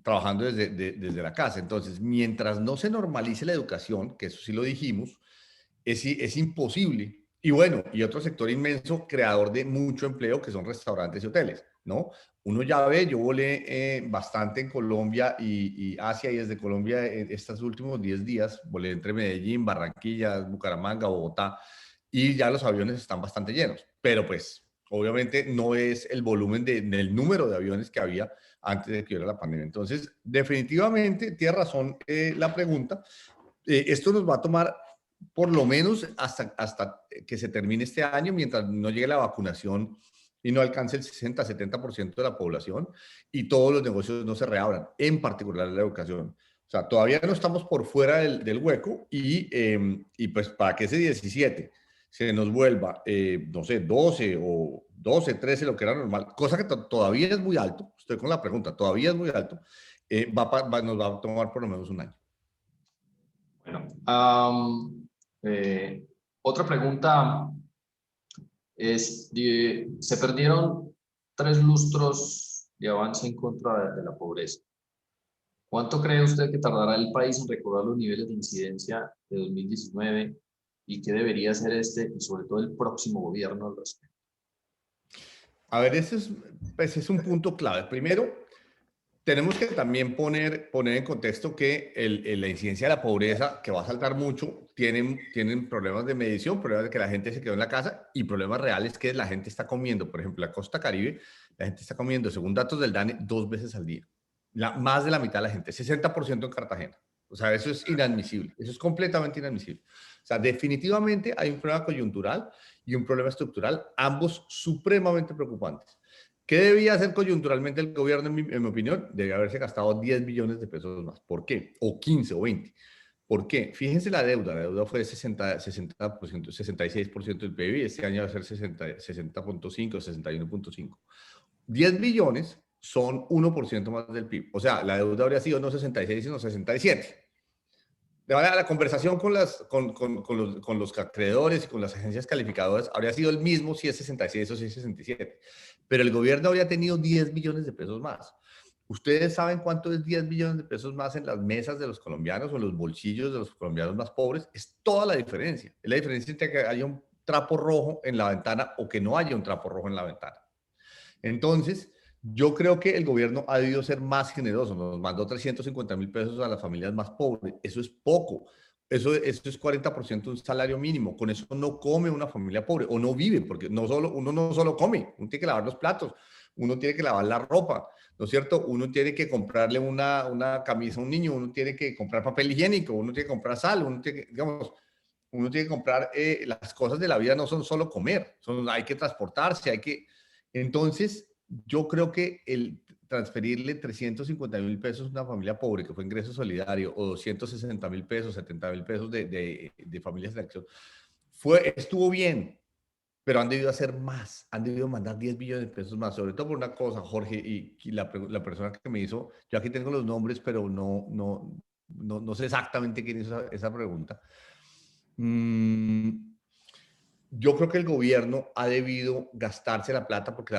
trabajando desde la casa. Entonces, mientras no se normalice la educación, que eso sí lo dijimos, es imposible. Y bueno, y otro sector inmenso, creador de mucho empleo, que son restaurantes y hoteles, ¿no? Uno ya ve, yo volé bastante en Colombia y Asia, y desde Colombia estos últimos 10 días, volé entre Medellín, Barranquilla, Bucaramanga, Bogotá, y ya los aviones están bastante llenos. Pero pues, obviamente no es el volumen del número de aviones que había antes de que hubiera la pandemia. Entonces, definitivamente, tiene razón la pregunta. Esto nos va a tomar por lo menos hasta que se termine este año, mientras no llegue la vacunación y no alcance el 60-70% de la población y todos los negocios no se reabran, en particular la educación. O sea, todavía no estamos por fuera del hueco y pues para que ese 17 se nos vuelva, no sé, 12 o 12, 13, lo que era normal, cosa que todavía es muy alto, estoy con la pregunta, todavía es muy alto, nos va a tomar por lo menos un año. Bueno, otra pregunta es, se perdieron 3 lustros de avance en contra de la pobreza. ¿Cuánto cree usted que tardará el país en recobrar los niveles de incidencia de 2019 y qué debería hacer este y sobre todo el próximo gobierno al respecto? A ver, ese es un punto clave. Primero, tenemos que también poner en contexto que la incidencia de la pobreza, que va a saltar mucho, tienen problemas de medición, problemas de que la gente se quedó en la casa y problemas reales que la gente está comiendo. Por ejemplo, la costa Caribe, la gente está comiendo, según datos del DANE, 2 veces al día. Más de la mitad de la gente, 60% en Cartagena. O sea, eso es inadmisible, eso es completamente inadmisible. O sea, definitivamente hay un problema coyuntural y un problema estructural, ambos supremamente preocupantes. ¿Qué debía hacer coyunturalmente el gobierno, en mi opinión? Debía haberse gastado 10 billones de pesos más. ¿Por qué? O 15 o 20. ¿Por qué? Fíjense la deuda fue de 60%, 66% del PIB, este año va a ser 60.5, 61.5. 10 billones son 1% más del PIB. O sea, la deuda habría sido no 66, sino 67. La conversación con los acreedores y con las agencias calificadoras habría sido el mismo si es 66 o si es 67. Pero el gobierno habría tenido 10 billones de pesos más. ¿Ustedes saben cuánto es 10 billones de pesos más en las mesas de los colombianos o en los bolsillos de los colombianos más pobres? Es toda la diferencia. Es la diferencia entre que haya un trapo rojo en la ventana o que no haya un trapo rojo en la ventana. Entonces, yo creo que el gobierno ha debido ser más generoso. Nos mandó 350.000 pesos a las familias más pobres. Eso es poco. Eso es 40% de un salario mínimo. Con eso no come una familia pobre o no vive, porque uno no solo come, uno tiene que lavar los platos, uno tiene que lavar la ropa, ¿no es cierto? Uno tiene que comprarle una camisa a un niño, uno tiene que comprar papel higiénico, uno tiene que comprar sal, uno tiene que comprar las cosas de la vida, no son solo comer, hay que transportarse, Entonces, yo creo que el transferirle 350.000 pesos a una familia pobre, que fue ingreso solidario, o 260.000 pesos, 70.000 pesos de familias de acción, estuvo bien, pero han debido hacer más, han debido mandar 10 billones de pesos más, sobre todo por una cosa, Jorge, y la persona que me hizo, yo aquí tengo los nombres, pero no sé exactamente quién hizo esa pregunta. Yo creo que el gobierno ha debido gastarse la plata porque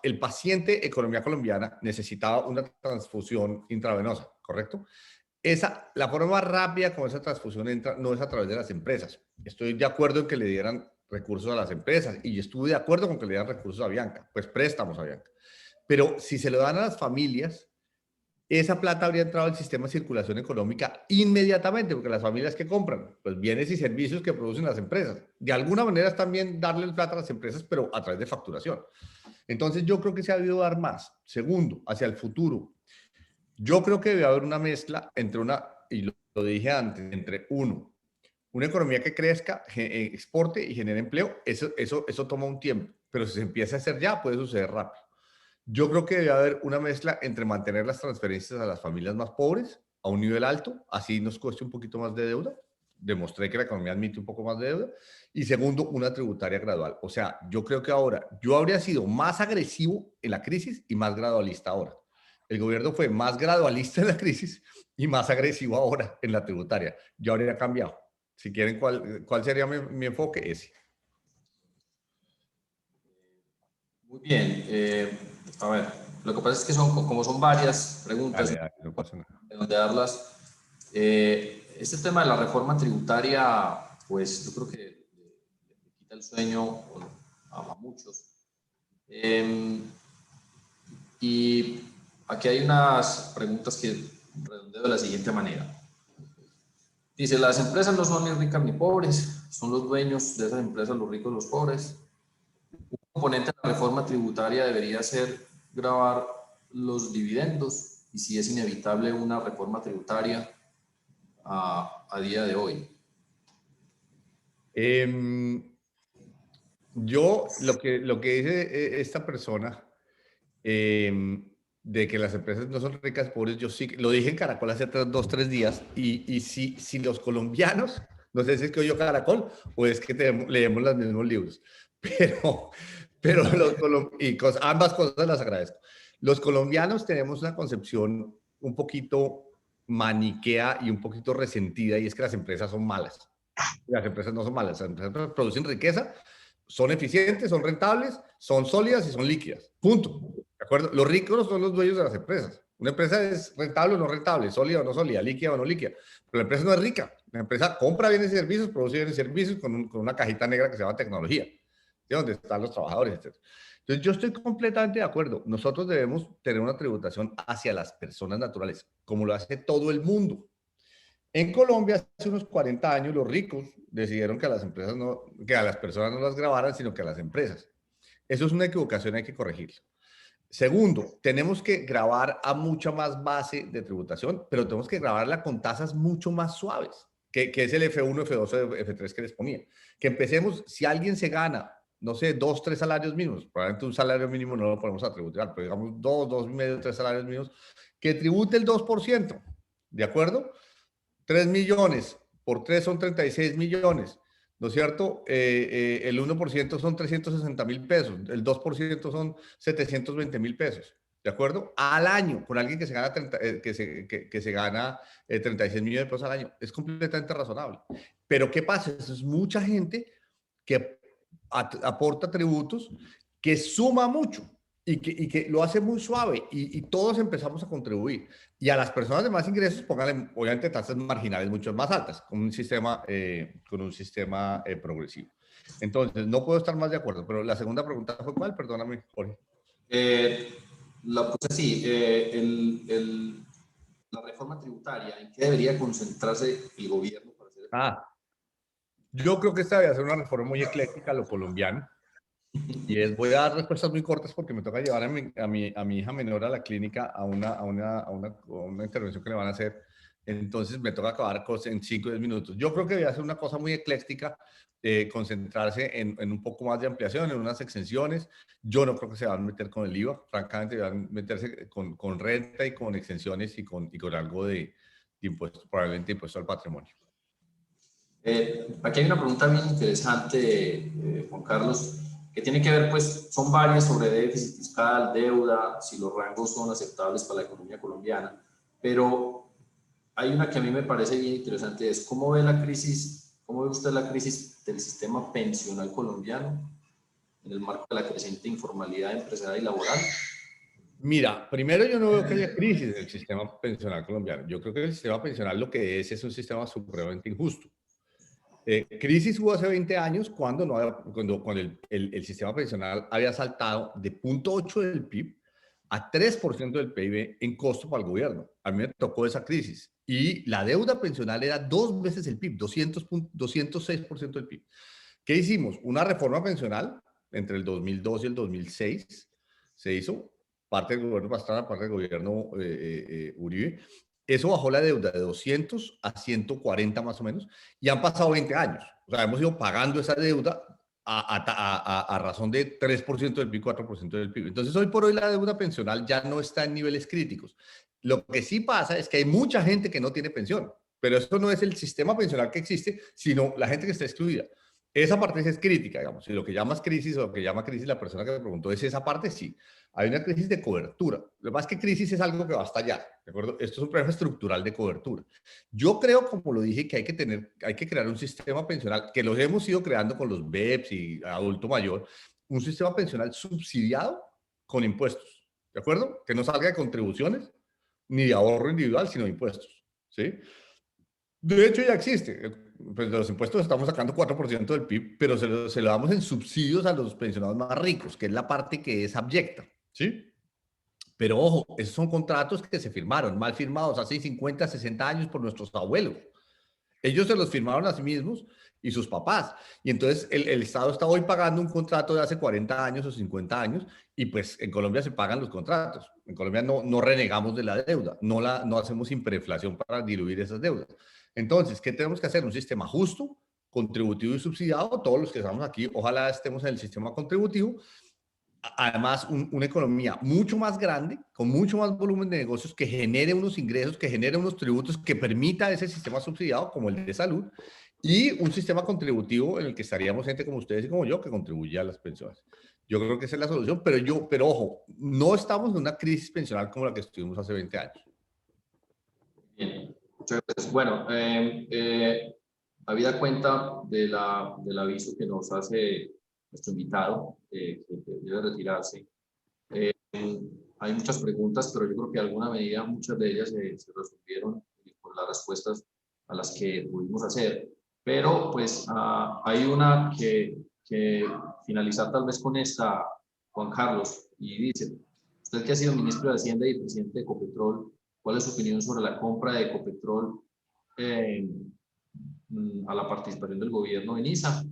el paciente economía colombiana necesitaba una transfusión intravenosa, ¿correcto? la forma rápida como esa transfusión entra no es a través de las empresas. Estoy de acuerdo en que le dieran recursos a las empresas y estuve de acuerdo con que le dieran recursos a Bianca, pues préstamos a Bianca. Pero si se lo dan a las familias, esa plata habría entrado al sistema de circulación económica inmediatamente, porque las familias que compran, pues bienes y servicios que producen las empresas. De alguna manera es también darle el plata a las empresas, pero a través de facturación. Entonces yo creo que se ha debido dar más. Segundo, hacia el futuro. Yo creo que debe haber una mezcla entre y lo dije antes, entre una economía que crezca, exporte y genere empleo. Eso toma un tiempo, pero si se empieza a hacer ya, puede suceder rápido. Yo creo que debe haber una mezcla entre mantener las transferencias a las familias más pobres a un nivel alto, así nos cueste un poquito más de deuda. Demostré que la economía admite un poco más de deuda. Y segundo, una tributaria gradual. O sea, yo creo que ahora, yo habría sido más agresivo en la crisis y más gradualista ahora. El gobierno fue más gradualista en la crisis y más agresivo ahora en la tributaria. Yo habría cambiado. Si quieren, ¿cuál sería mi enfoque? Ese. Muy bien. A ver, lo que pasa es que como son varias preguntas, Dale, no pasa nada. de donde darlas. Este tema de la reforma tributaria, pues yo creo que le quita el sueño a muchos. Y aquí hay unas preguntas que redondeo de la siguiente manera. Dice, las empresas no son ni ricas ni pobres, son los dueños de esas empresas los ricos y los pobres. Un componente de la reforma tributaria debería ser gravar los dividendos y si es inevitable una reforma tributaria a día de hoy. Yo, lo que dice esta persona, de que las empresas no son ricas, pobres, yo sí, lo dije en Caracol hace 2-3 días, y si los colombianos, no sé si es que oyó Caracol o es que leemos los mismos libros, pero ambas cosas las agradezco. Los colombianos tenemos una concepción un poquito maniquea y un poquito resentida, y es que las empresas son malas. Las empresas no son malas, las empresas producen riqueza, son eficientes, son rentables, son sólidas y son líquidas. Punto. ¿De acuerdo? Los ricos son los dueños de las empresas. Una empresa es rentable o no rentable, sólida o no sólida, líquida o no líquida. Pero la empresa no es rica. La empresa compra bienes y servicios, produce bienes y servicios con una cajita negra que se llama tecnología, ¿sí? Donde están los trabajadores, etc. Entonces, yo estoy completamente de acuerdo. Nosotros debemos tener una tributación hacia las personas naturales, como lo hace todo el mundo. En Colombia, hace unos 40 años, los ricos decidieron que a las personas no las gravaran, sino que a las empresas. Eso es una equivocación, hay que corregirlo. Segundo, tenemos que gravar a mucha más base de tributación, pero tenemos que grabarla con tasas mucho más suaves, que es el F1, F2, F3 que les ponía. Que empecemos, si alguien se gana, no sé, 2, 3 salarios mínimos, probablemente un salario mínimo no lo podemos tributar, pero digamos 2,5, 3 salarios mínimos, que tribute el 2%, ¿de acuerdo? 3 millones por 3 son 36 millones, ¿no es cierto? El 1% son 360.000 pesos, el 2% son 720.000 pesos, ¿de acuerdo? Al año, con alguien que se gana, que se gana 36 millones de pesos al año. Es completamente razonable. Pero ¿qué pasa? Eso es mucha gente que aporta tributos, que suma mucho y que lo hace muy suave, y todos empezamos a contribuir. Y a las personas de más ingresos, pónganle, obviamente, tasas marginales mucho más altas, con un sistema progresivo. Entonces, no puedo estar más de acuerdo, pero la segunda pregunta fue ¿cuál? Perdóname, Jorge. La puse así, la reforma tributaria, ¿en qué debería concentrarse el gobierno para hacer? Yo creo que esta debe ser una reforma muy ecléctica a lo colombiano. Y voy a dar respuestas muy cortas porque me toca llevar a mi hija menor a la clínica a una intervención que le van a hacer. Entonces me toca acabar en 5 o 10 minutos. Yo creo que debe ser una cosa muy ecléctica, concentrarse en un poco más de ampliación, en unas exenciones. Yo no creo que se van a meter con el IVA, francamente van a meterse con renta y con exenciones y con algo de impuestos, probablemente impuesto al patrimonio. Aquí hay una pregunta bien interesante, Juan Carlos, que tiene que ver, pues, son varias sobre déficit fiscal, deuda, si los rangos son aceptables para la economía colombiana, pero hay una que a mí me parece bien interesante, es ¿cómo ve usted la crisis del sistema pensional colombiano en el marco de la creciente informalidad empresarial y laboral? Mira, primero yo no veo que haya crisis en el sistema pensional colombiano. Yo creo que el sistema pensional lo que es un sistema supremamente injusto. Crisis hubo hace 20 años cuando, no había, cuando el sistema pensional había saltado de 0,8 del PIB a 3% del PIB en costo para el gobierno. A mí me tocó esa crisis. Y la deuda pensional era 2 veces el PIB, 206% del PIB. ¿Qué hicimos? Una reforma pensional entre el 2002 y el 2006 se hizo, parte del gobierno Pastrana, parte del gobierno Uribe. Eso bajó la deuda de 200 a 140 más o menos, y han pasado 20 años. O sea, hemos ido pagando esa deuda a razón de 3% del PIB, 4% del PIB. Entonces, hoy por hoy la deuda pensional ya no está en niveles críticos. Lo que sí pasa es que hay mucha gente que no tiene pensión, pero esto no es el sistema pensional que existe, sino la gente que está excluida. Esa parte es crítica, digamos. Si lo que llamas crisis o lo que llama crisis la persona que me preguntó es esa parte, sí. Hay una crisis de cobertura. Lo más que crisis es algo que va a estallar, ¿de acuerdo? Esto es un problema estructural de cobertura. Yo creo, como lo dije, que hay que crear un sistema pensional, que los hemos ido creando con los BEPS y adulto mayor, un sistema pensional subsidiado con impuestos, ¿de acuerdo? Que no salga de contribuciones ni de ahorro individual, sino de impuestos, ¿sí? De hecho, ya existe. Pues de los impuestos estamos sacando 4% del PIB, pero se lo damos en subsidios a los pensionados más ricos, que es la parte que es abyecta, ¿sí? Pero ojo, esos son contratos que se firmaron, mal firmados hace 50, 60 años por nuestros abuelos. Ellos se los firmaron a sí mismos y sus papás. Y entonces el Estado está hoy pagando un contrato de hace 40 años o 50 años, y pues en Colombia se pagan los contratos. En Colombia no renegamos de la deuda, no hacemos hiperinflación para diluir esas deudas. Entonces, ¿qué tenemos que hacer? Un sistema justo, contributivo y subsidiado. Todos los que estamos aquí, ojalá estemos en el sistema contributivo. Además, una economía mucho más grande, con mucho más volumen de negocios, que genere unos ingresos, que genere unos tributos, que permita ese sistema subsidiado como el de salud, y un sistema contributivo en el que estaríamos gente como ustedes y como yo, que contribuye a las pensiones. Yo creo que esa es la solución, pero ojo, no estamos en una crisis pensional como la que estuvimos hace 20 años. Bien, muchas gracias. Bueno, habida cuenta del aviso que nos hace nuestro invitado, que debe retirarse. Hay muchas preguntas, pero yo creo que de alguna medida muchas de ellas se resolvieron con las respuestas a las que pudimos hacer. Pero pues hay una que finalizar tal vez con esta, Juan Carlos, y dice, usted que ha sido ministro de Hacienda y presidente de Ecopetrol, ¿cuál es su opinión sobre la compra de Ecopetrol a la participación del gobierno en ISA?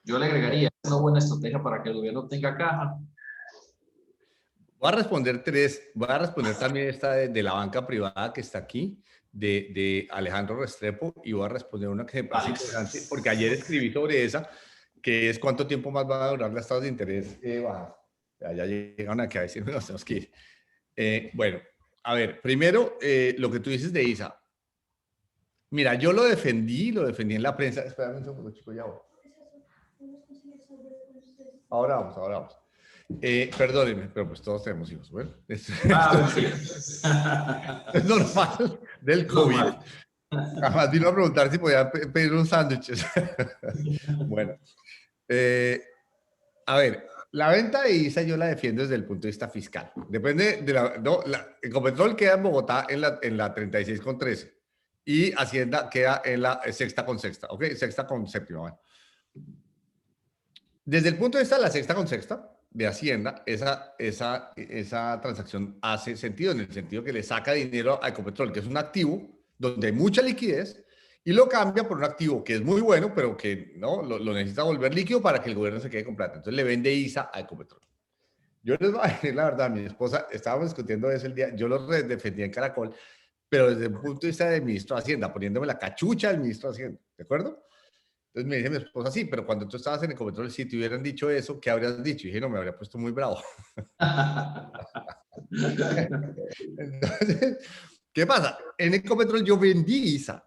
Yo le agregaría, es una buena estrategia para que el gobierno tenga caja. Voy a responder voy a responder también esta de la banca privada que está aquí, de Alejandro Restrepo, y voy a responder una que me parece interesante, porque ayer escribí sobre esa, que es cuánto tiempo más van a durar las tasas de interés bajas. Ya llegaron aquí a decirme, nos tenemos que ir. Bueno, a ver, primero, lo que tú dices de ISA. Mira, yo lo defendí en la prensa. Espérame un segundo, chico, ya voy. Ahora vamos. Perdónenme, pero pues todos tenemos hijos. Bueno, esto es normal del COVID. Además vino a preguntar si podía pedir unos sándwiches. Bueno, a ver, la venta de ISA yo la defiendo desde el punto de vista fiscal. Depende de Ecopetrol queda en Bogotá en la 36,13 y Hacienda queda en la sexta con sexta, ¿ok? Sexta con séptima. Bueno. Desde el punto de vista de la sexta con sexta de Hacienda, esa transacción hace sentido, en el sentido que le saca dinero a Ecopetrol, que es un activo donde hay mucha liquidez, y lo cambia por un activo que es muy bueno, pero que no lo necesita volver líquido para que el gobierno se quede con plata. Entonces le vende ISA a Ecopetrol. Yo les voy a decir la verdad, mi esposa, estábamos discutiendo eso el día, yo lo defendía en Caracol, pero desde el punto de vista del ministro de Hacienda, poniéndome la cachucha del ministro de Hacienda, ¿de acuerdo? Entonces me dice mi esposa, sí, pero cuando tú estabas en Ecopetrol, si te hubieran dicho eso, ¿qué habrías dicho? Y dije, no, me habría puesto muy bravo. Entonces, ¿qué pasa? En Ecopetrol yo vendí ISA.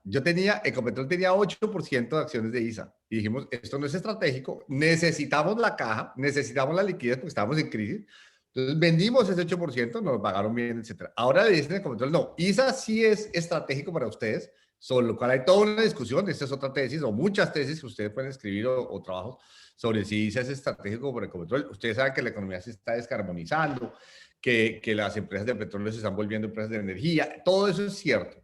Ecopetrol tenía 8% de acciones de ISA. Y dijimos, esto no es estratégico, necesitamos la caja, necesitamos la liquidez porque estábamos en crisis. Entonces vendimos ese 8%, nos pagaron bien, etc. Ahora le dicen a Ecopetrol, no, ISA sí es estratégico para ustedes, sobre lo cual hay toda una discusión, esta es otra tesis, o muchas tesis que ustedes pueden escribir o trabajos, sobre si es estratégico para Ecopetrol. Ustedes saben que la economía se está descarbonizando, que las empresas de petróleo se están volviendo empresas de energía, todo eso es cierto.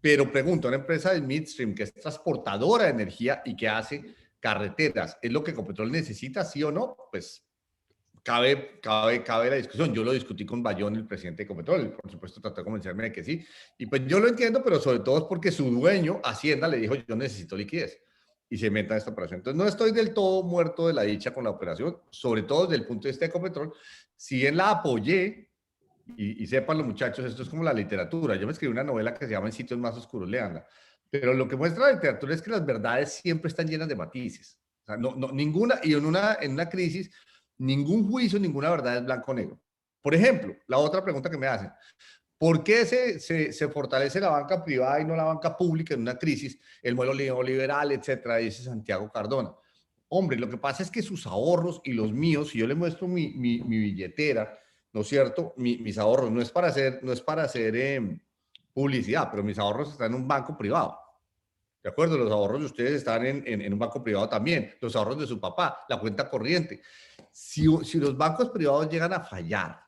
Pero pregunto, una empresa de midstream que es transportadora de energía y que hace carreteras, ¿es lo que Ecopetrol necesita, sí o no? Pues cabe la discusión. Yo lo discutí con Bayón, el presidente de Ecopetrol, por supuesto trató de convencerme de que sí, y pues yo lo entiendo, pero sobre todo es porque su dueño, Hacienda, le dijo, yo necesito liquidez, y se meta en esta operación. Entonces no estoy del todo muerto de la dicha con la operación, sobre todo desde el punto de vista de Ecopetrol. Si bien la apoyé, y sepan los muchachos, esto es como la literatura, yo me escribí una novela que se llama En sitios más oscuros, léanla, pero lo que muestra la literatura es que las verdades siempre están llenas de matices, o sea, ninguna, y en una crisis, ningún juicio, ninguna verdad es blanco o negro. Por ejemplo, la otra pregunta que me hacen, ¿por qué se fortalece la banca privada y no la banca pública en una crisis? El modelo neoliberal, etcétera, dice Santiago Cardona. Hombre, lo que pasa es que sus ahorros y los míos, si yo le muestro mi billetera, ¿no es cierto? Mis ahorros, no es para hacer publicidad, pero mis ahorros están en un banco privado. ¿De acuerdo? Los ahorros de ustedes están en un banco privado también, los ahorros de su papá, la cuenta corriente. Si los bancos privados llegan a fallar,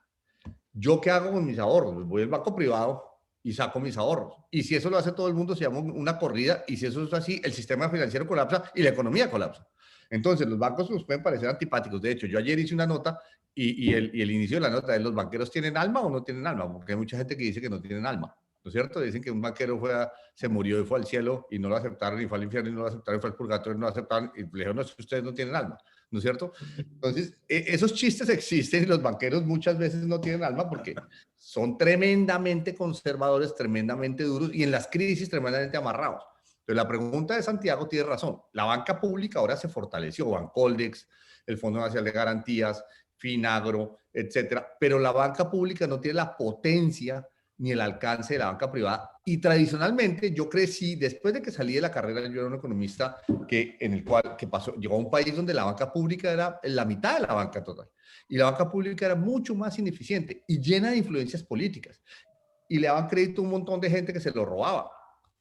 ¿yo qué hago con mis ahorros? Pues voy al banco privado y saco mis ahorros. Y si eso lo hace todo el mundo, se llama una corrida. Y si eso es así, el sistema financiero colapsa y la economía colapsa. Entonces, los bancos nos pueden parecer antipáticos. De hecho, yo ayer hice una nota y el inicio de la nota es: ¿los banqueros tienen alma o no tienen alma? Porque hay mucha gente que dice que no tienen alma, ¿no es cierto? Dicen que un banquero se murió y fue al cielo y no lo aceptaron, y fue al infierno y no lo aceptaron, y fue al purgatorio y no lo aceptaron, y le dijeron, no, ustedes no tienen alma, ¿no es cierto? Entonces, esos chistes existen y los banqueros muchas veces no tienen alma porque son tremendamente conservadores, tremendamente duros y en las crisis tremendamente amarrados. Pero la pregunta de Santiago tiene razón. La banca pública ahora se fortaleció, Bancoldex, el Fondo Nacional de Garantías, Finagro, etcétera. Pero la banca pública no tiene la potencia ni el alcance de la banca privada. Y tradicionalmente yo crecí, después de que salí de la carrera, yo era un economista llegó a un país donde la banca pública era la mitad de la banca total. Y la banca pública era mucho más ineficiente y llena de influencias políticas. Y le daban crédito a un montón de gente que se lo robaba.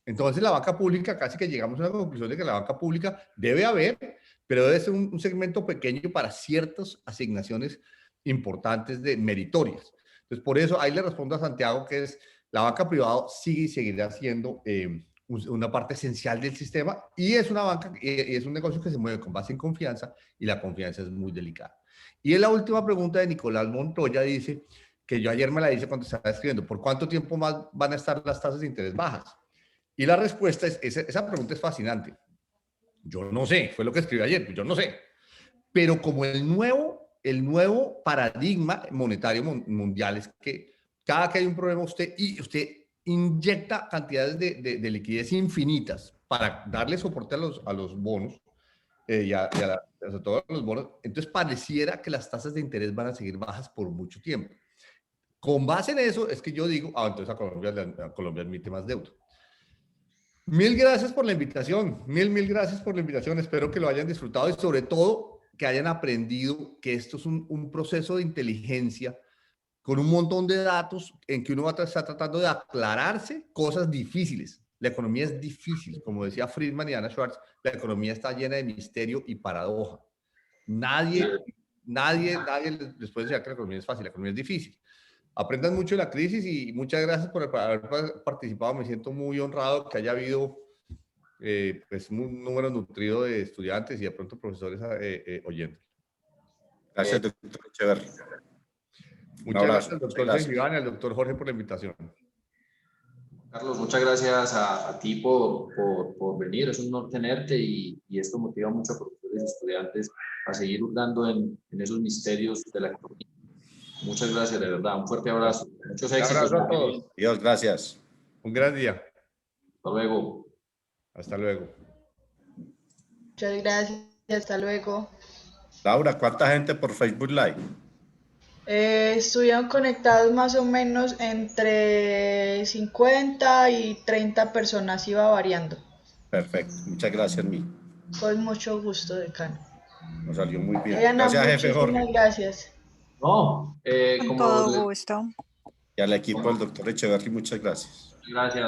Entonces la banca pública, casi que llegamos a la conclusión de que la banca pública debe haber, pero debe ser un segmento pequeño para ciertas asignaciones importantes meritorias. Entonces, por eso ahí le respondo a Santiago que la banca privada sigue y seguirá siendo una parte esencial del sistema, y es una banca, y es un negocio que se mueve con base en confianza, y la confianza es muy delicada. Y en la última pregunta de Nicolás Montoya dice, que yo ayer me la hice cuando estaba escribiendo: ¿por cuánto tiempo más van a estar las tasas de interés bajas? Y la respuesta esa pregunta es fascinante. Yo no sé, fue lo que escribí ayer, yo no sé. Pero como el nuevo paradigma monetario mundial es que cada que hay un problema usted inyecta cantidades de liquidez infinitas para darle soporte a los bonos sobre todo a los bonos. Entonces pareciera que las tasas de interés van a seguir bajas por mucho tiempo. Con base en eso es que yo digo, entonces a Colombia admite más deuda. Mil gracias por la invitación, mil gracias por la invitación. Espero que lo hayan disfrutado y sobre todo que hayan aprendido que esto es un proceso de inteligencia con un montón de datos en que uno está tratando de aclararse cosas difíciles. La economía es difícil, como decía Friedman y Anna Schwartz, la economía está llena de misterio y paradoja. Nadie les puede decir que la economía es fácil, la economía es difícil. Aprendan mucho de la crisis y muchas gracias por haber participado. Me siento muy honrado que haya habido pues un número nutrido de estudiantes y de pronto profesores oyentes. Gracias, doctor Echeverry. Muchas gracias al doctor Iván y al doctor Jorge por la invitación. Carlos, muchas gracias a ti por venir. Es un honor tenerte y esto motiva mucho a profesores y estudiantes a seguir hurgando en esos misterios de la economía. Muchas gracias, de verdad. Un fuerte abrazo. Muchos éxitos. Un abrazo a todos. Dios, gracias. Un gran día. Hasta luego. Hasta luego. Muchas gracias. Hasta luego. Laura, ¿cuánta gente por Facebook Live? Estuvieron conectados más o menos entre 50 y 30 personas, iba variando. Perfecto. Muchas gracias, Mi. Con mucho gusto, decano. Nos salió muy bien. Diana, Gracias, jefe Jorge. Gracias. No, Con todo gusto. Y al equipo del doctor Echeverry, muchas gracias. Gracias.